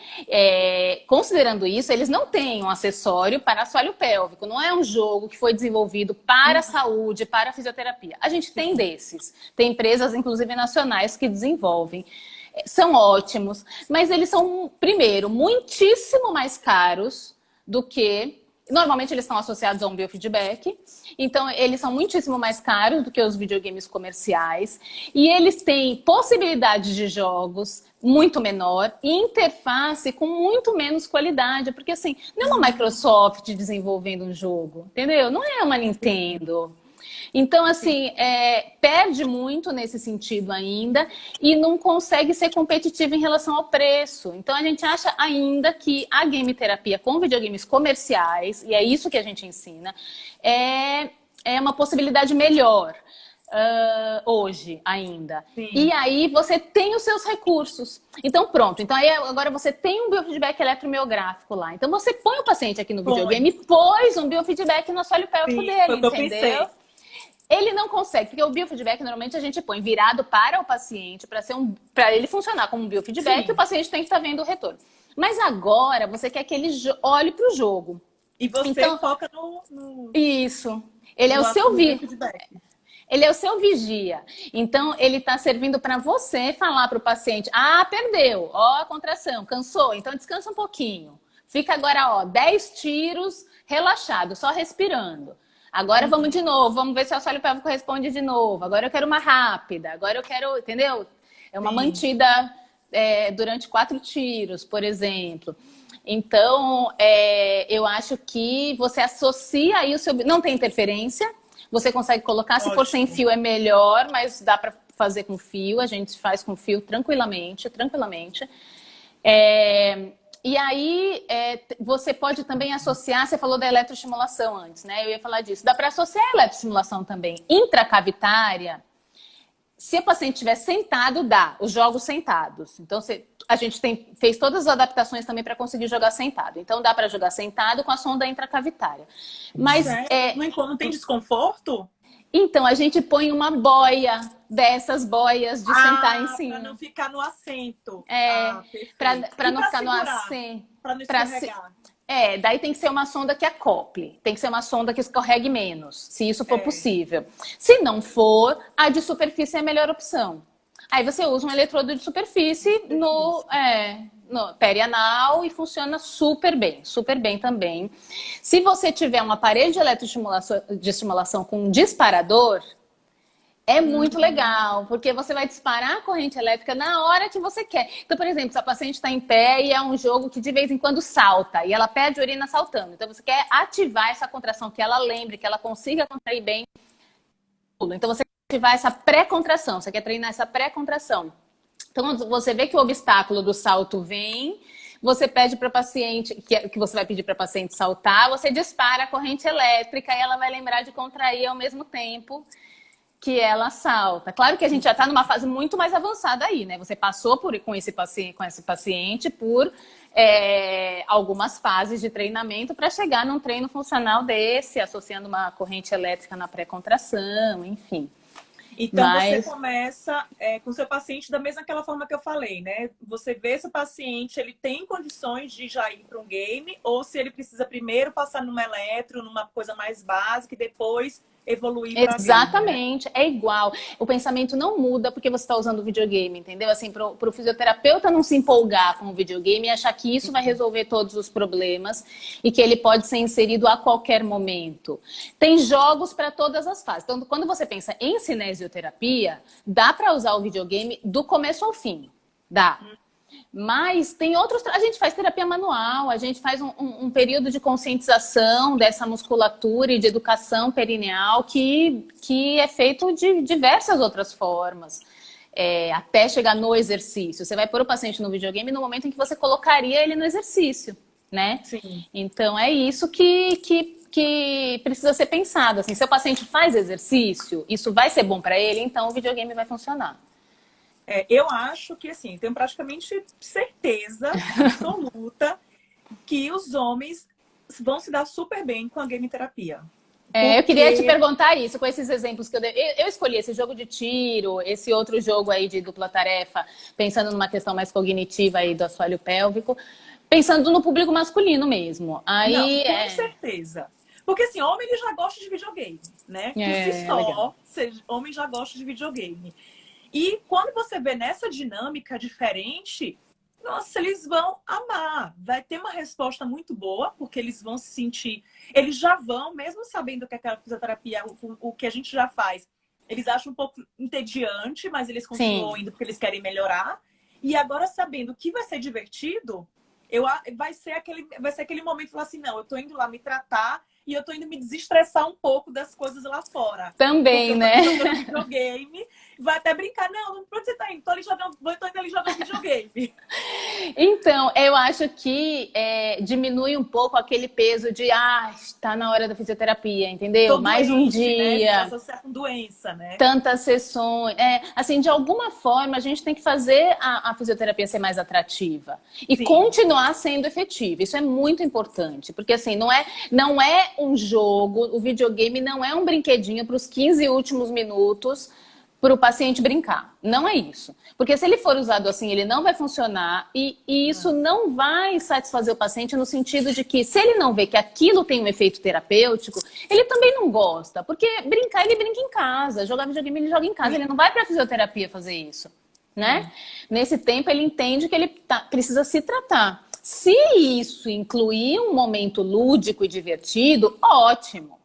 Considerando isso, eles não têm um acessório para assoalho pélvico. Não é um jogo que foi desenvolvido para a saúde, para a fisioterapia. A gente tem desses. Tem empresas, inclusive nacionais, que desenvolvem. São ótimos, mas eles são, primeiro, muitíssimo mais caros do que... Normalmente eles estão associados a um biofeedback, então eles são muitíssimo mais caros do que os videogames comerciais e eles têm possibilidade de jogos muito menor e interface com muito menos qualidade, porque assim, não é uma Microsoft desenvolvendo um jogo, entendeu? Não é uma Nintendo. Então, assim, perde muito nesse sentido ainda e não consegue ser competitivo em relação ao preço. Então, a gente acha ainda que a game terapia com videogames comerciais, e é isso que a gente ensina, é uma possibilidade melhor hoje ainda. Sim. E aí você tem os seus recursos. Então, pronto. Então, aí agora você tem um biofeedback eletromiográfico lá. Então, você põe o paciente aqui no videogame e pôs um biofeedback no assoalho pélvico dele, entendeu? Ele não consegue, porque o biofeedback normalmente a gente põe virado para o paciente, para ele funcionar como um biofeedback, e o paciente tem que estar vendo o retorno. Mas agora você quer que ele olhe para o jogo. E você foca no... Isso. Ele é o seu biofeedback. Ele é o seu vigia. Então, ele está servindo para você falar para o paciente, perdeu, a contração, cansou, então descansa um pouquinho. Fica agora, 10 tiros, relaxado, só respirando. Agora vamos de novo, vamos ver se o assoalho pélvico responde de novo. Agora eu quero uma rápida, agora eu quero, entendeu? É uma mantida durante 4 tiros, por exemplo. Então, eu acho que você associa aí o seu... Não tem interferência, você consegue colocar, se for sem fio é melhor, mas dá para fazer com fio, a gente faz com fio tranquilamente. E aí, você pode também associar, você falou da eletroestimulação antes, né? Eu ia falar disso. Dá para associar a eletroestimulação também intracavitária. Se o paciente estiver sentado, dá. Os jogos sentados. Então, a gente fez todas as adaptações também para conseguir jogar sentado. Então, dá para jogar sentado com a sonda intracavitária. Mas, não tem desconforto? Então, a gente põe uma boia dessas boias de sentar em cima. Para não ficar no assento. Para não ficar no assento. Para não escorregar. Daí tem que ser uma sonda que acople. Tem que ser uma sonda que escorregue menos, se isso for possível. Se não for, a de superfície é a melhor opção. Aí você usa um eletrodo de superfície no perianal e funciona super bem também. Se você tiver um aparelho de eletroestimulação com um disparador, é muito legal, porque você vai disparar a corrente elétrica na hora que você quer. Então, por exemplo, se a paciente está em pé e é um jogo que de vez em quando salta, e ela perde urina saltando. Então, você quer ativar essa contração, que ela lembre, que ela consiga contrair bem. Então, você quer ativar essa pré-contração, você quer treinar essa pré-contração. Então, quando você vê que o obstáculo do salto vem, você pede para o paciente, que você vai pedir para a paciente saltar, você dispara a corrente elétrica e ela vai lembrar de contrair ao mesmo tempo que ela salta. Claro que a gente já está numa fase muito mais avançada aí, né? Você passou com esse paciente por algumas fases de treinamento para chegar num treino funcional desse, associando uma corrente elétrica na pré-contração, enfim. Então, você começa com o seu paciente da mesma aquela forma que eu falei, né? Você vê se o paciente ele tem condições de já ir para um game ou se ele precisa primeiro passar numa eletro, numa coisa mais básica e depois evoluir para Exatamente, game, né? É igual. O pensamento não muda porque você está usando o videogame, entendeu? Assim, para o fisioterapeuta não se empolgar com o videogame e achar que isso vai resolver todos os problemas e que ele pode ser inserido a qualquer momento. Tem jogos para todas as fases. Então, quando você pensa em cinesioterapia, dá para usar o videogame do começo ao fim. Dá. Mas tem outros... A gente faz terapia manual, a gente faz um período de conscientização dessa musculatura e de educação perineal que é feito de diversas outras formas. Até chegar no exercício. Você vai pôr o paciente no videogame no momento em que você colocaria ele no exercício, né? Sim. Então é isso que precisa ser pensado. Assim, se o paciente faz exercício, isso vai ser bom para ele, então o videogame vai funcionar. Eu acho que, assim, tenho praticamente certeza absoluta que os homens vão se dar super bem com a game terapia. Eu queria te perguntar isso, com esses exemplos que eu dei. Eu escolhi esse jogo de tiro, esse outro jogo aí de dupla tarefa, pensando numa questão mais cognitiva aí do assoalho pélvico, pensando no público masculino mesmo. Não, Aí, com certeza. Porque assim, homem ele já gosta de videogame, né? Por si legal. só, homem já gosta de videogame. E quando você vê nessa dinâmica diferente, nossa, eles vão amar. Vai ter uma resposta muito boa, porque eles vão se sentir. Eles já vão, mesmo sabendo que aquela fisioterapia, o que a gente já faz, eles acham um pouco entediante, mas eles continuam Sim. indo porque eles querem melhorar. E agora, sabendo que vai ser divertido, vai ser aquele momento de falar assim: não, eu tô indo lá me tratar e eu tô indo me desestressar um pouco das coisas lá fora. Também, Porque eu tô né? aqui jogando videogame, vai até brincar. Não, pra onde você tá indo? Tô indo ali jogando videogame. Então, eu acho que diminui um pouco aquele peso de, está na hora da fisioterapia, entendeu? Tô Mais um doente, né? Se dia, associa com doença, né? tantas sessões. Assim, de alguma forma, a gente tem que fazer a fisioterapia ser mais atrativa e Sim. continuar sendo efetiva. Isso é muito importante, porque assim, não é um jogo, o videogame não é um brinquedinho para os 15 últimos minutos para o paciente brincar. Não é isso. Porque se ele for usado assim, ele não vai funcionar e isso não vai satisfazer o paciente no sentido de que se ele não vê que aquilo tem um efeito terapêutico, ele também não gosta. Porque brincar, ele brinca em casa. Jogar videogame, ele joga em casa. Ele não vai para a fisioterapia fazer isso, né? Nesse tempo, ele entende que ele precisa se tratar. Se isso incluir um momento lúdico e divertido, ótimo.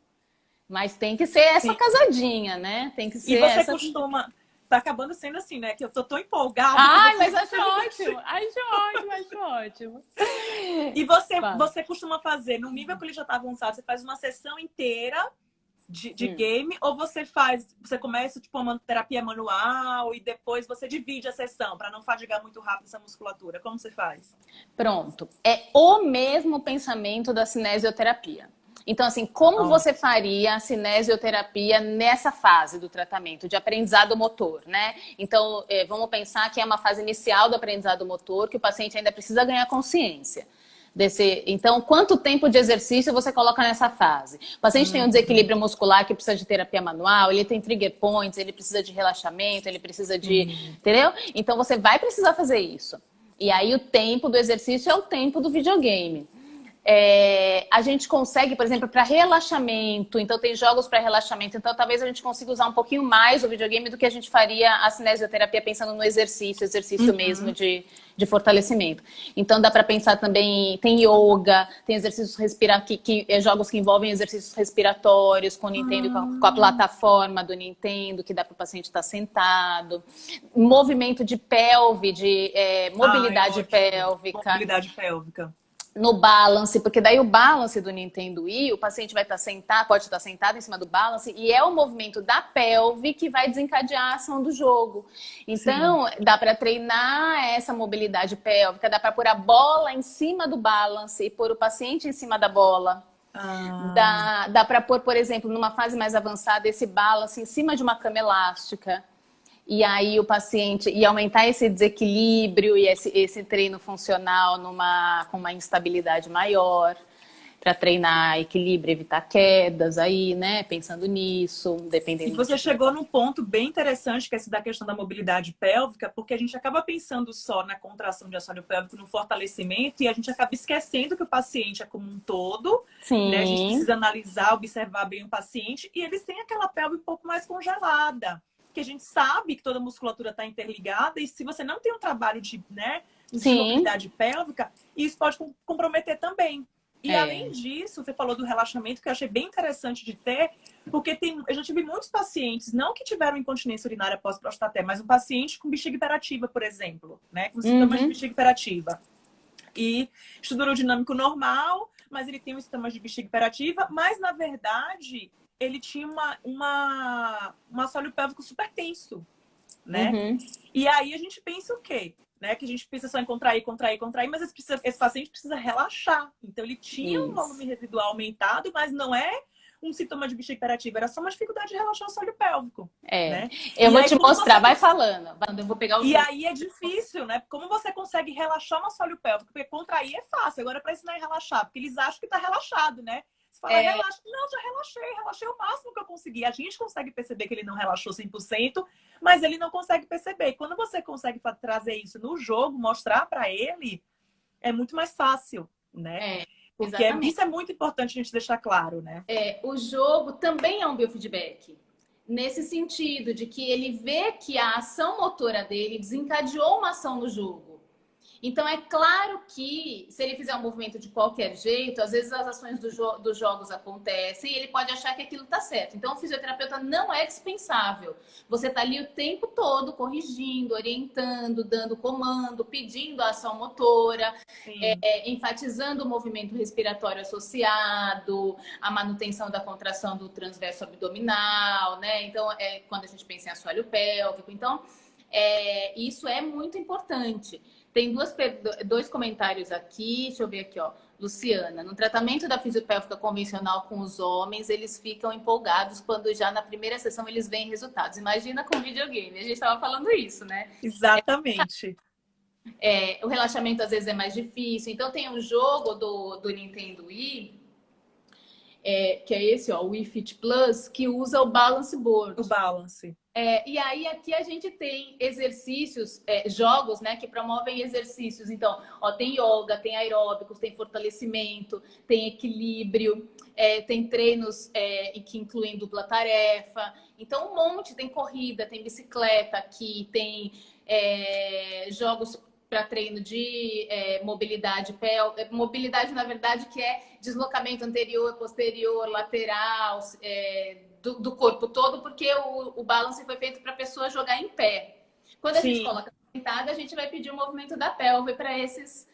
Mas tem que ser essa Sim. casadinha, né? Tem que ser E você essa. costuma. Tá acabando sendo assim, né? Que eu tô tão empolgada. Ai, mas acho ótimo. Acho ótimo, acho ótimo. E você costuma fazer, no nível que ele já tá avançado, você faz uma sessão inteira de game, ou você começa tipo uma terapia manual e depois você divide a sessão para não fadigar muito rápido essa musculatura? Como você faz? Pronto. É o mesmo pensamento da cinesioterapia. Então, assim, como você faria a cinesioterapia nessa fase do tratamento de aprendizado motor, né? Então, vamos pensar que é uma fase inicial do aprendizado motor, que o paciente ainda precisa ganhar consciência. Então, quanto tempo de exercício você coloca nessa fase? O paciente tem um desequilíbrio muscular que precisa de terapia manual, ele tem trigger points, ele precisa de relaxamento, ele precisa de... Entendeu? Então, você vai precisar fazer isso. E aí, o tempo do exercício é o tempo do videogame. A gente consegue, por exemplo, para relaxamento, então tem jogos para relaxamento, então talvez a gente consiga usar um pouquinho mais o videogame do que a gente faria a cinesioterapia pensando no exercício mesmo de fortalecimento. Então dá para pensar também, tem yoga, tem exercícios jogos que envolvem exercícios respiratórios com o Nintendo, com a plataforma do Nintendo, que dá para o paciente estar sentado, movimento de pelve, de mobilidade pélvica. Mobilidade pélvica. No balance, porque daí o balance do Nintendo Wii, o paciente vai estar sentado, pode estar sentado em cima do balance, e é o movimento da pelve que vai desencadear a ação do jogo. Então, dá para treinar essa mobilidade pélvica, dá para pôr a bola em cima do balance e pôr o paciente em cima da bola. Dá para pôr, por exemplo, numa fase mais avançada, esse balance em cima de uma cama elástica. E aí o paciente, e aumentar esse desequilíbrio e esse treino funcional com uma instabilidade maior, para treinar equilíbrio, evitar quedas aí, né? Pensando nisso, dependendo. E você chegou num ponto bem interessante, que é esse da questão da mobilidade pélvica, porque a gente acaba pensando só na contração de assoalho pélvico, no fortalecimento, e a gente acaba esquecendo que o paciente é como um todo. Sim. Né? A gente precisa analisar, observar bem o paciente, e eles têm aquela pelve um pouco mais congelada. Que a gente sabe que toda a musculatura está interligada, e se você não tem um trabalho de mobilidade pélvica, isso pode comprometer também. E além disso, você falou do relaxamento, que eu achei bem interessante de ter, porque eu já tive muitos pacientes, não que tiveram incontinência urinária pós-prostatese, mas um paciente com bexiga hiperativa, por exemplo, né? Com sintomas de bexiga hiperativa. E estudo aerodinâmico normal, mas ele tem um sintoma de bexiga hiperativa, mas na verdade ele tinha um assoalho pélvico super tenso, né? E aí a gente pensa o quê? Né? Que a gente pensa só em contrair, mas esse paciente precisa relaxar. Então ele tinha um volume residual aumentado, mas não é um sintoma de bexiga hiperativa, era só uma dificuldade de relaxar o assoalho pélvico. Né? Eu vou te mostrar, vai falando. Eu vou pegar E aí é difícil, né? Como você consegue relaxar o assoalho pélvico? Porque contrair é fácil, agora é para ensinar a relaxar, porque eles acham que tá relaxado, né? Você fala, relaxa. Não, já relaxei o máximo que eu consegui. A gente consegue perceber que ele não relaxou 100%, mas ele não consegue perceber. E quando você consegue trazer isso no jogo, mostrar para ele, é muito mais fácil, né? Porque isso é muito importante a gente deixar claro, né? O jogo também é um biofeedback. Nesse sentido de que ele vê que a ação motora dele desencadeou uma ação no jogo. Então, é claro que se ele fizer um movimento de qualquer jeito, às vezes as ações dos jogos acontecem e ele pode achar que aquilo está certo. Então, o fisioterapeuta não é dispensável. Você está ali o tempo todo corrigindo, orientando, dando comando, pedindo a ação motora, enfatizando o movimento respiratório associado, a manutenção da contração do transverso abdominal, né? Então, quando a gente pensa em assoalho pélvico. Então, isso é muito importante. Tem dois comentários aqui, deixa eu ver aqui, ó. Luciana, no tratamento da fisiopélvica convencional com os homens, eles ficam empolgados quando já na primeira sessão eles veem resultados. Imagina com videogame, a gente estava falando isso, né? Exatamente. O relaxamento às vezes é mais difícil. Então tem um jogo do Nintendo Wii, que é esse, ó, o Wii Fit Plus, que usa o Balance Board. O Balance. E aí aqui a gente tem exercícios, jogos, né, que promovem exercícios. Então, ó, tem yoga, tem aeróbicos, tem fortalecimento, tem equilíbrio, tem treinos que incluem dupla tarefa. Então, um monte, tem corrida, tem bicicleta aqui, tem jogos para treino de mobilidade mobilidade, na verdade, que é deslocamento anterior, posterior, lateral, do corpo todo, porque o balance foi feito para a pessoa jogar em pé. Quando a gente coloca sentada, a gente vai pedir o movimento da pelve para esses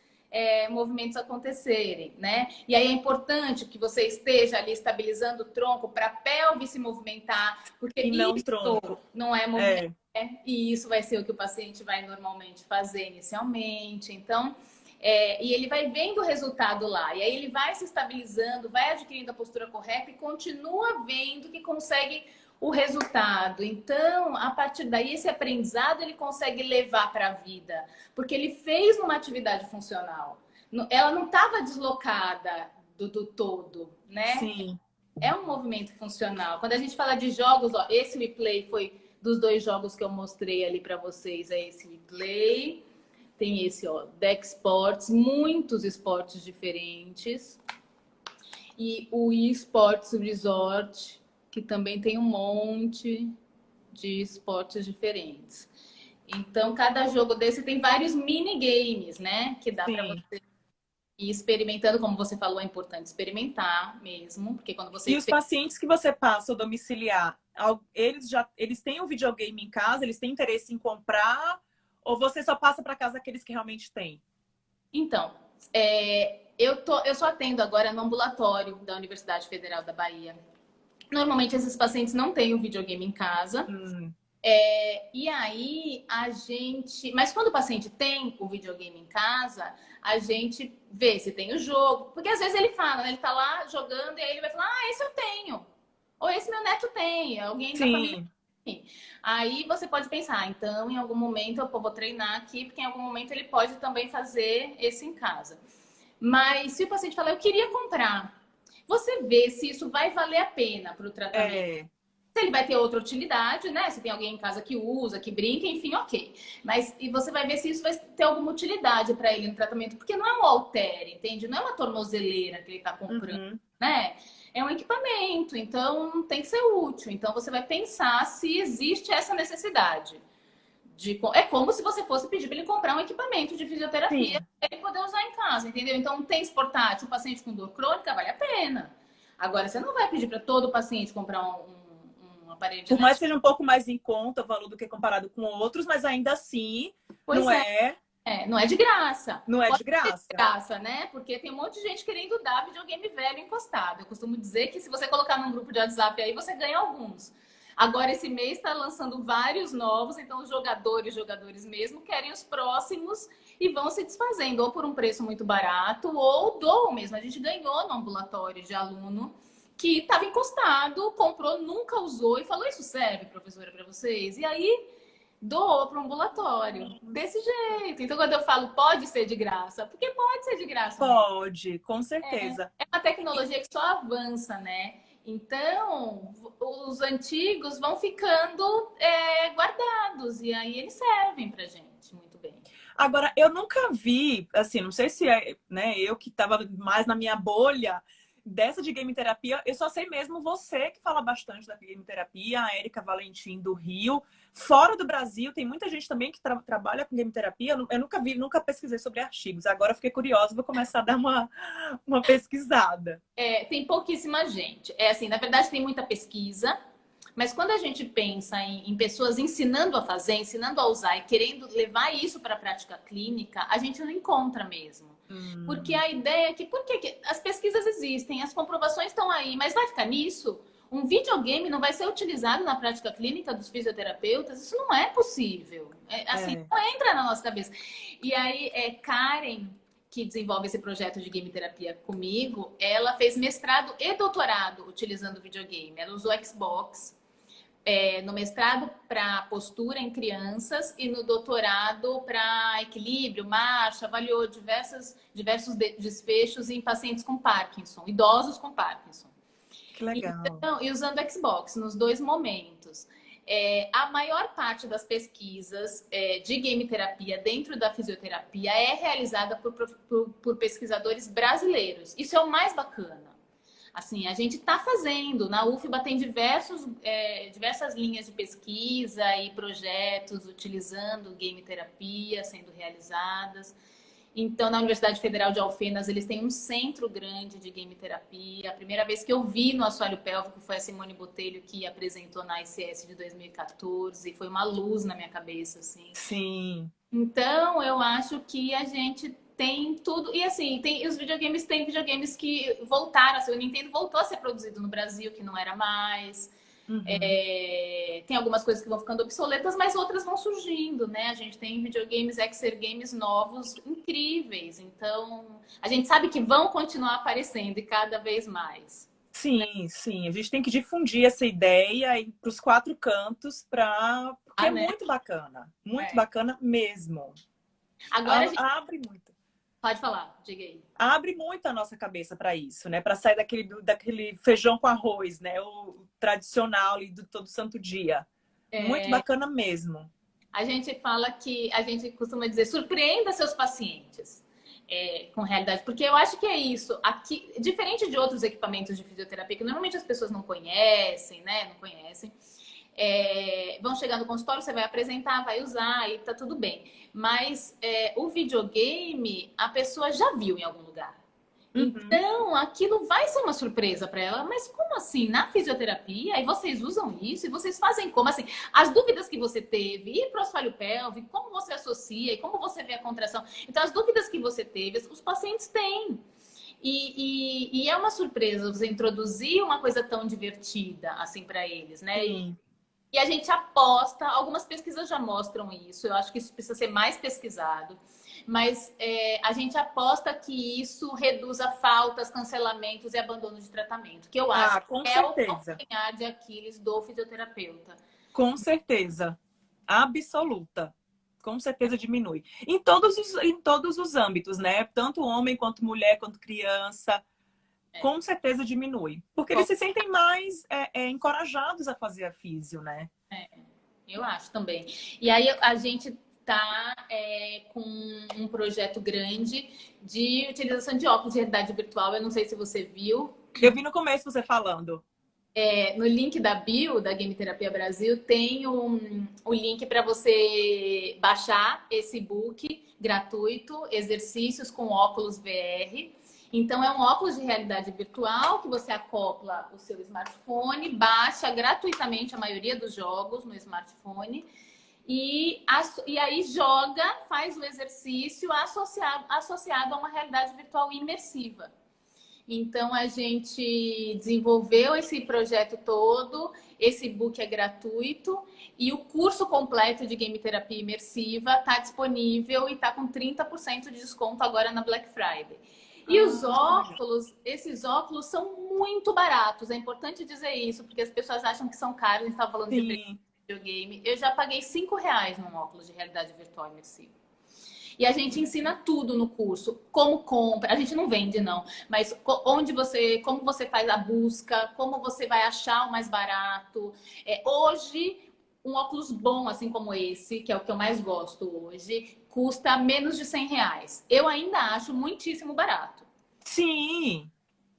movimentos acontecerem, né? E aí é importante que você esteja ali estabilizando o tronco para a pelve se movimentar, porque não isso tronco. não é movimento. E isso vai ser o que o paciente vai normalmente fazer inicialmente. Então, e ele vai vendo o resultado lá. E aí ele vai se estabilizando, vai adquirindo a postura correta e continua vendo que consegue o resultado. Então, a partir daí, esse aprendizado ele consegue levar para a vida. Porque ele fez uma atividade funcional. Ela não estava deslocada do todo, né? Sim. É um movimento funcional. Quando a gente fala de jogos, ó, esse replay foi dos 2 jogos que eu mostrei ali para vocês. É esse replay. Tem esse, ó, Deck Sports, muitos esportes diferentes. E o eSports Resort, que também tem um monte de esportes diferentes. Então, cada jogo desse tem vários minigames, né? Que dá para você ir experimentando. Como você falou, é importante experimentar mesmo. Porque quando você... E os pacientes que você passa domiciliar, eles têm um videogame em casa? Eles têm interesse em comprar? Ou você só passa para casa aqueles que realmente têm? Então, eu só atendo agora no ambulatório da Universidade Federal da Bahia. Normalmente, esses pacientes não têm o videogame em casa. E aí, a gente... Mas quando o paciente tem o videogame em casa, a gente vê se tem o jogo. Porque às vezes ele fala, né? Ele tá lá jogando e aí ele vai falar, esse eu tenho. Ou esse meu neto tem. Alguém da família tem. Aí você pode pensar, então, em algum momento eu vou treinar aqui, porque em algum momento ele pode também fazer esse em casa. Mas se o paciente falar, eu queria comprar, você vê se isso vai valer a pena para o tratamento. Se ele vai ter outra utilidade, né? Se tem alguém em casa que usa, que brinca, enfim, ok. Mas e você vai ver se isso vai ter alguma utilidade para ele no tratamento. Porque não é um halter, entende? Não é uma tornozeleira que ele está comprando, né? É um equipamento, então tem que ser útil. Então você vai pensar se existe essa necessidade. É como se você fosse pedir para ele comprar um equipamento de fisioterapia para ele poder usar em casa, entendeu? Então, um tênis portátil, um paciente com dor crônica, vale a pena. Agora, você não vai pedir para todo paciente comprar um aparelho de... Por mais que seja um pouco mais em conta o valor do que comparado com outros, mas ainda assim, não é de graça. Não é Pode de graça. ser de graça, né? Porque tem um monte de gente querendo dar videogame velho encostado. Eu costumo dizer que se você colocar num grupo de WhatsApp aí, você ganha alguns. Agora, esse mês está lançando vários novos, então os jogadores mesmo, querem os próximos e vão se desfazendo, ou por um preço muito barato, ou doam mesmo. A gente ganhou no ambulatório de aluno que estava encostado, comprou, nunca usou e falou, isso serve, professora, para vocês? E aí doou para o ambulatório. Desse jeito. Então, quando eu falo pode ser de graça, porque pode ser de graça mesmo. Pode, com certeza. É uma tecnologia que só avança, né? Então, os antigos vão ficando guardados e aí eles servem pra gente muito bem. Agora, eu nunca vi, assim, não sei se é, né, eu que estava mais na minha bolha dessa de game terapia, eu só sei mesmo você que fala bastante da game terapia, a Érica Valentim do Rio. Fora do Brasil, tem muita gente também que trabalha com game terapia. Eu nunca vi, nunca pesquisei sobre artigos. Agora eu fiquei curiosa, vou começar a dar uma pesquisada. Tem pouquíssima gente. É assim, na verdade tem muita pesquisa, mas quando a gente pensa em pessoas ensinando a fazer, ensinando a usar e querendo levar isso para a prática clínica, a gente não encontra mesmo. Porque a ideia é que, as pesquisas existem, as comprovações estão aí, mas vai ficar nisso? Um videogame não vai ser utilizado na prática clínica dos fisioterapeutas? Isso não é possível. Não entra na nossa cabeça. E aí, Karen, que desenvolve esse projeto de game terapia comigo, ela fez mestrado e doutorado utilizando videogame. Ela usou Xbox no mestrado para postura em crianças e no doutorado para equilíbrio, marcha, avaliou diversos desfechos em pacientes com Parkinson, idosos com Parkinson. Que legal. Então, e usando Xbox nos dois momentos. A maior parte das pesquisas de game terapia dentro da fisioterapia é realizada por pesquisadores brasileiros. Isso é o mais bacana. Assim, a gente está fazendo. Na UFBA tem diversas linhas de pesquisa e projetos utilizando game terapia sendo realizadas. Então, na Universidade Federal de Alfenas, eles têm um centro grande de game terapia. A primeira vez que eu vi no assoalho pélvico foi a Simone Botelho, que apresentou na ICS de 2014. Foi uma luz na minha cabeça, assim. Sim. Então, eu acho que a gente tem tudo. E assim, tem videogames que voltaram. Assim, o Nintendo voltou a ser produzido no Brasil, que não era mais. Uhum. Tem algumas coisas que vão ficando obsoletas, mas outras vão surgindo, né? A gente tem videogames, exergames novos, incríveis. Então, a gente sabe que vão continuar aparecendo e cada vez mais. Sim, sim. A gente tem que difundir essa ideia para os quatro cantos, porque é muito bacana. Muito bacana mesmo. Agora abre muito. Pode falar, diga aí. Abre muito a nossa cabeça para isso, né? Para sair daquele feijão com arroz, né? O tradicional ali do todo santo dia. Muito bacana mesmo. A gente costuma dizer, surpreenda seus pacientes com realidade, porque eu acho que é isso. Aqui, diferente de outros equipamentos de fisioterapia, que normalmente as pessoas não conhecem, né? Não conhecem. Vão chegar no consultório, você vai apresentar, vai usar e tá tudo bem. Mas o videogame, a pessoa já viu em algum lugar. Então, aquilo vai ser uma surpresa para ela. Mas como assim? Na fisioterapia? E vocês usam isso? E vocês fazem como? Assim, as dúvidas que você teve, ir para o assoalho pélvico, como você associa e como você vê a contração. Então, as dúvidas que você teve, os pacientes têm. E é uma surpresa você introduzir uma coisa tão divertida assim para eles, né? E a gente aposta, algumas pesquisas já mostram isso, eu acho que isso precisa ser mais pesquisado, mas a gente aposta que isso reduza faltas, cancelamentos e abandono de tratamento, que eu acho que é o calcanhar de Aquiles do fisioterapeuta. Com certeza, absoluta. Com certeza diminui. Em todos os âmbitos, né? Tanto homem, quanto mulher, quanto criança. Com certeza diminui. Porque eles se sentem mais encorajados a fazer a físio, né? Eu acho também. E aí a gente tá com um projeto grande de utilização de óculos de realidade virtual. Eu não sei se você viu. Eu vi no começo você falando. No link da bio, da Game Terapia Brasil, tem o link para você baixar esse e-book gratuito, exercícios com óculos VR. Então, é um óculos de realidade virtual que você acopla o seu smartphone, baixa gratuitamente a maioria dos jogos no smartphone e aí joga, faz o exercício associado a uma realidade virtual imersiva. Então, a gente desenvolveu esse projeto todo, esse e-book é gratuito e o curso completo de Game Terapia Imersiva está disponível e está com 30% de desconto agora na Black Friday. E os óculos, esses óculos são muito baratos. É importante dizer isso, porque as pessoas acham que são caros. A gente estava falando de preço de videogame, eu já paguei R$ 5 num óculos de realidade virtual imersiva. E a gente ensina tudo no curso, como compra, a gente não vende não, mas como você faz a busca, como você vai achar o mais barato. Hoje, um óculos bom, assim como esse, que é o que eu mais gosto hoje, custa menos de R$ 100. Eu ainda acho muitíssimo barato. Sim.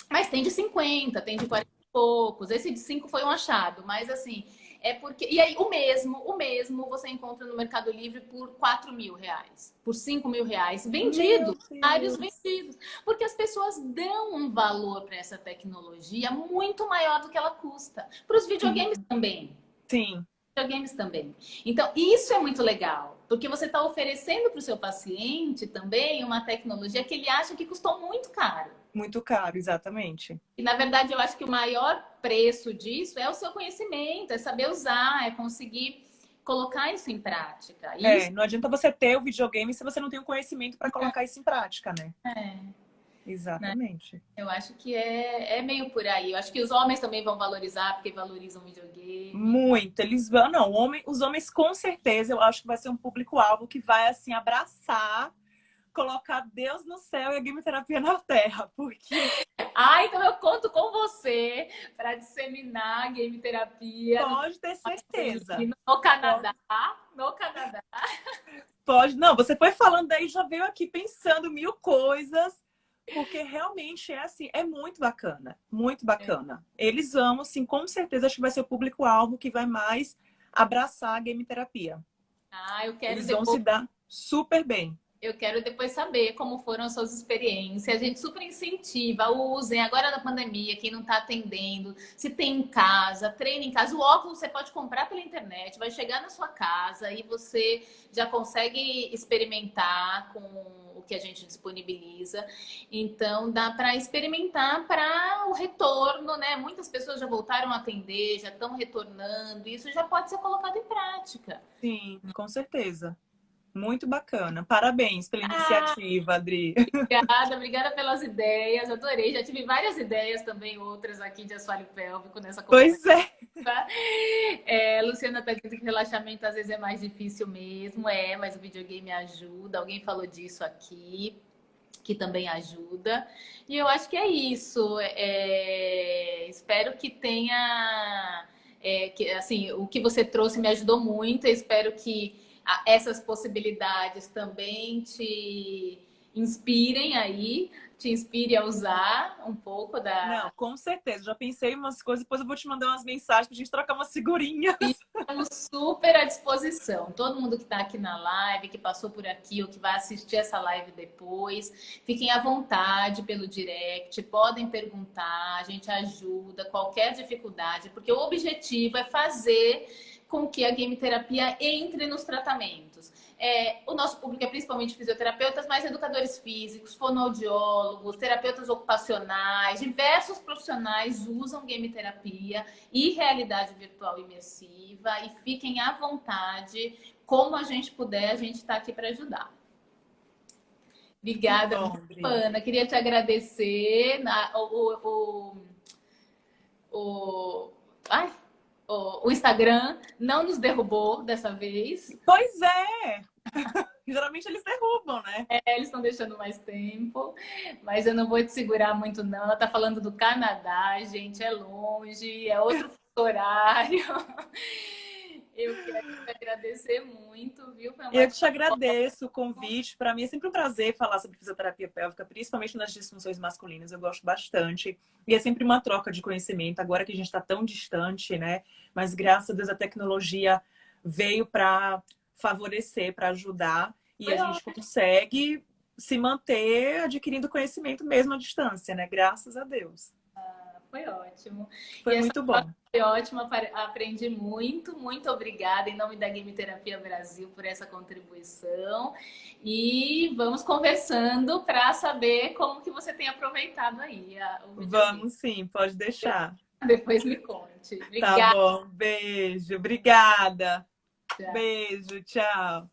Mas tem de 50, tem de 40 e poucos. Esse de 5 foi um achado, mas assim, é porque. E aí, o mesmo você encontra no Mercado Livre por R$ 4.000, por R$ 5.000, Meu vendido, vários Deus. vendidos. Porque as pessoas dão um valor para essa tecnologia muito maior do que ela custa. Para os videogames Sim. também. Sim. Videogames também. Então, isso é muito legal, porque você está oferecendo para o seu paciente também uma tecnologia que ele acha que custou muito caro. Muito caro, exatamente. E, na verdade, eu acho que o maior preço disso é o seu conhecimento, é saber usar, é conseguir colocar isso em prática. E isso Não adianta você ter o videogame se você não tem o conhecimento para colocar isso em prática, né? né, Exatamente. eu acho que é meio por aí. Eu acho que os homens também vão valorizar, porque valorizam o videogame. Muito. Eles vão, não, os homens com certeza, eu acho que vai ser um público-alvo que vai assim abraçar, colocar Deus no céu e a game terapia na terra, porque Ah, então eu conto com você para disseminar a game terapia pode ter certeza. no Pode, Canadá. No Canadá. pode. Não, você foi falando aí, já veio aqui pensando mil coisas, porque realmente é assim, é muito bacana, muito bacana. Eles vão, sim, com certeza, acho que vai ser o público-alvo que vai mais abraçar a game terapia. Ah, eu quero Eles vão depois. se dar super bem. Eu quero depois saber como foram as suas experiências. A gente super incentiva, usem agora na pandemia, quem não está atendendo, se tem em casa, treine em casa. O óculos você pode comprar pela internet, vai chegar na sua casa e você já consegue experimentar com o que a gente disponibiliza. Então dá para experimentar para o retorno, né? Muitas pessoas já voltaram a atender, já estão retornando, e isso já pode ser colocado em prática. Sim, com certeza. Muito bacana. Parabéns pela Ah, iniciativa, Adri. obrigada pelas ideias, adorei. Já tive várias ideias também, outras aqui de assoalho pélvico nessa conversa. Pois é. Luciana está dizendo que relaxamento às vezes é mais difícil mesmo, mas o videogame ajuda. Alguém falou disso aqui, que também ajuda. E eu acho que é isso. Espero que tenha. Assim, o que você trouxe me ajudou muito. Eu espero que essas possibilidades também te inspirem aí, te inspire a usar um pouco Não, da. com certeza. Já pensei em umas coisas, depois eu vou te mandar umas mensagens pra gente trocar umas figurinhas. Estamos super à disposição. Todo mundo que está aqui na live, que passou por aqui ou que vai assistir essa live depois, fiquem à vontade pelo direct, podem perguntar, a gente ajuda, qualquer dificuldade, porque o objetivo é fazer com que a game terapia entre nos tratamentos. O nosso público é principalmente fisioterapeutas, mas educadores físicos, fonoaudiólogos, terapeutas ocupacionais, diversos profissionais usam game terapia e realidade virtual imersiva, e fiquem à vontade, como a gente puder, a gente está aqui para ajudar. Que Obrigada, bom, Adri. Ana. Queria te agradecer. Ai, o Instagram não nos derrubou dessa vez. Pois é. Geralmente eles derrubam, né? Eles estão deixando mais tempo, mas eu não vou te segurar muito, não. Ela está falando do Canadá, gente, é longe, é outro fuso horário. Eu quero te agradecer muito, viu? Foi um Eu que te bate-papo. agradeço o convite. Para mim é sempre um prazer falar sobre fisioterapia pélvica, principalmente nas disfunções masculinas. Eu gosto bastante. E é sempre uma troca de conhecimento, agora que a gente está tão distante, né? Mas graças a Deus a tecnologia veio para favorecer, para ajudar. E a Foi gente ótimo, consegue se manter adquirindo conhecimento mesmo à distância, né? Graças a Deus. foi ótimo. E Foi essa muito troca bom. foi ótima, aprendi muito, muito obrigada em nome da Game Terapia Brasil por essa contribuição. E vamos conversando para saber como que você tem aproveitado aí o videogame. Vamos sim, pode deixar. Depois me conte. Tá Obrigada. bom. Beijo. Obrigada. Tchau. Beijo. Tchau.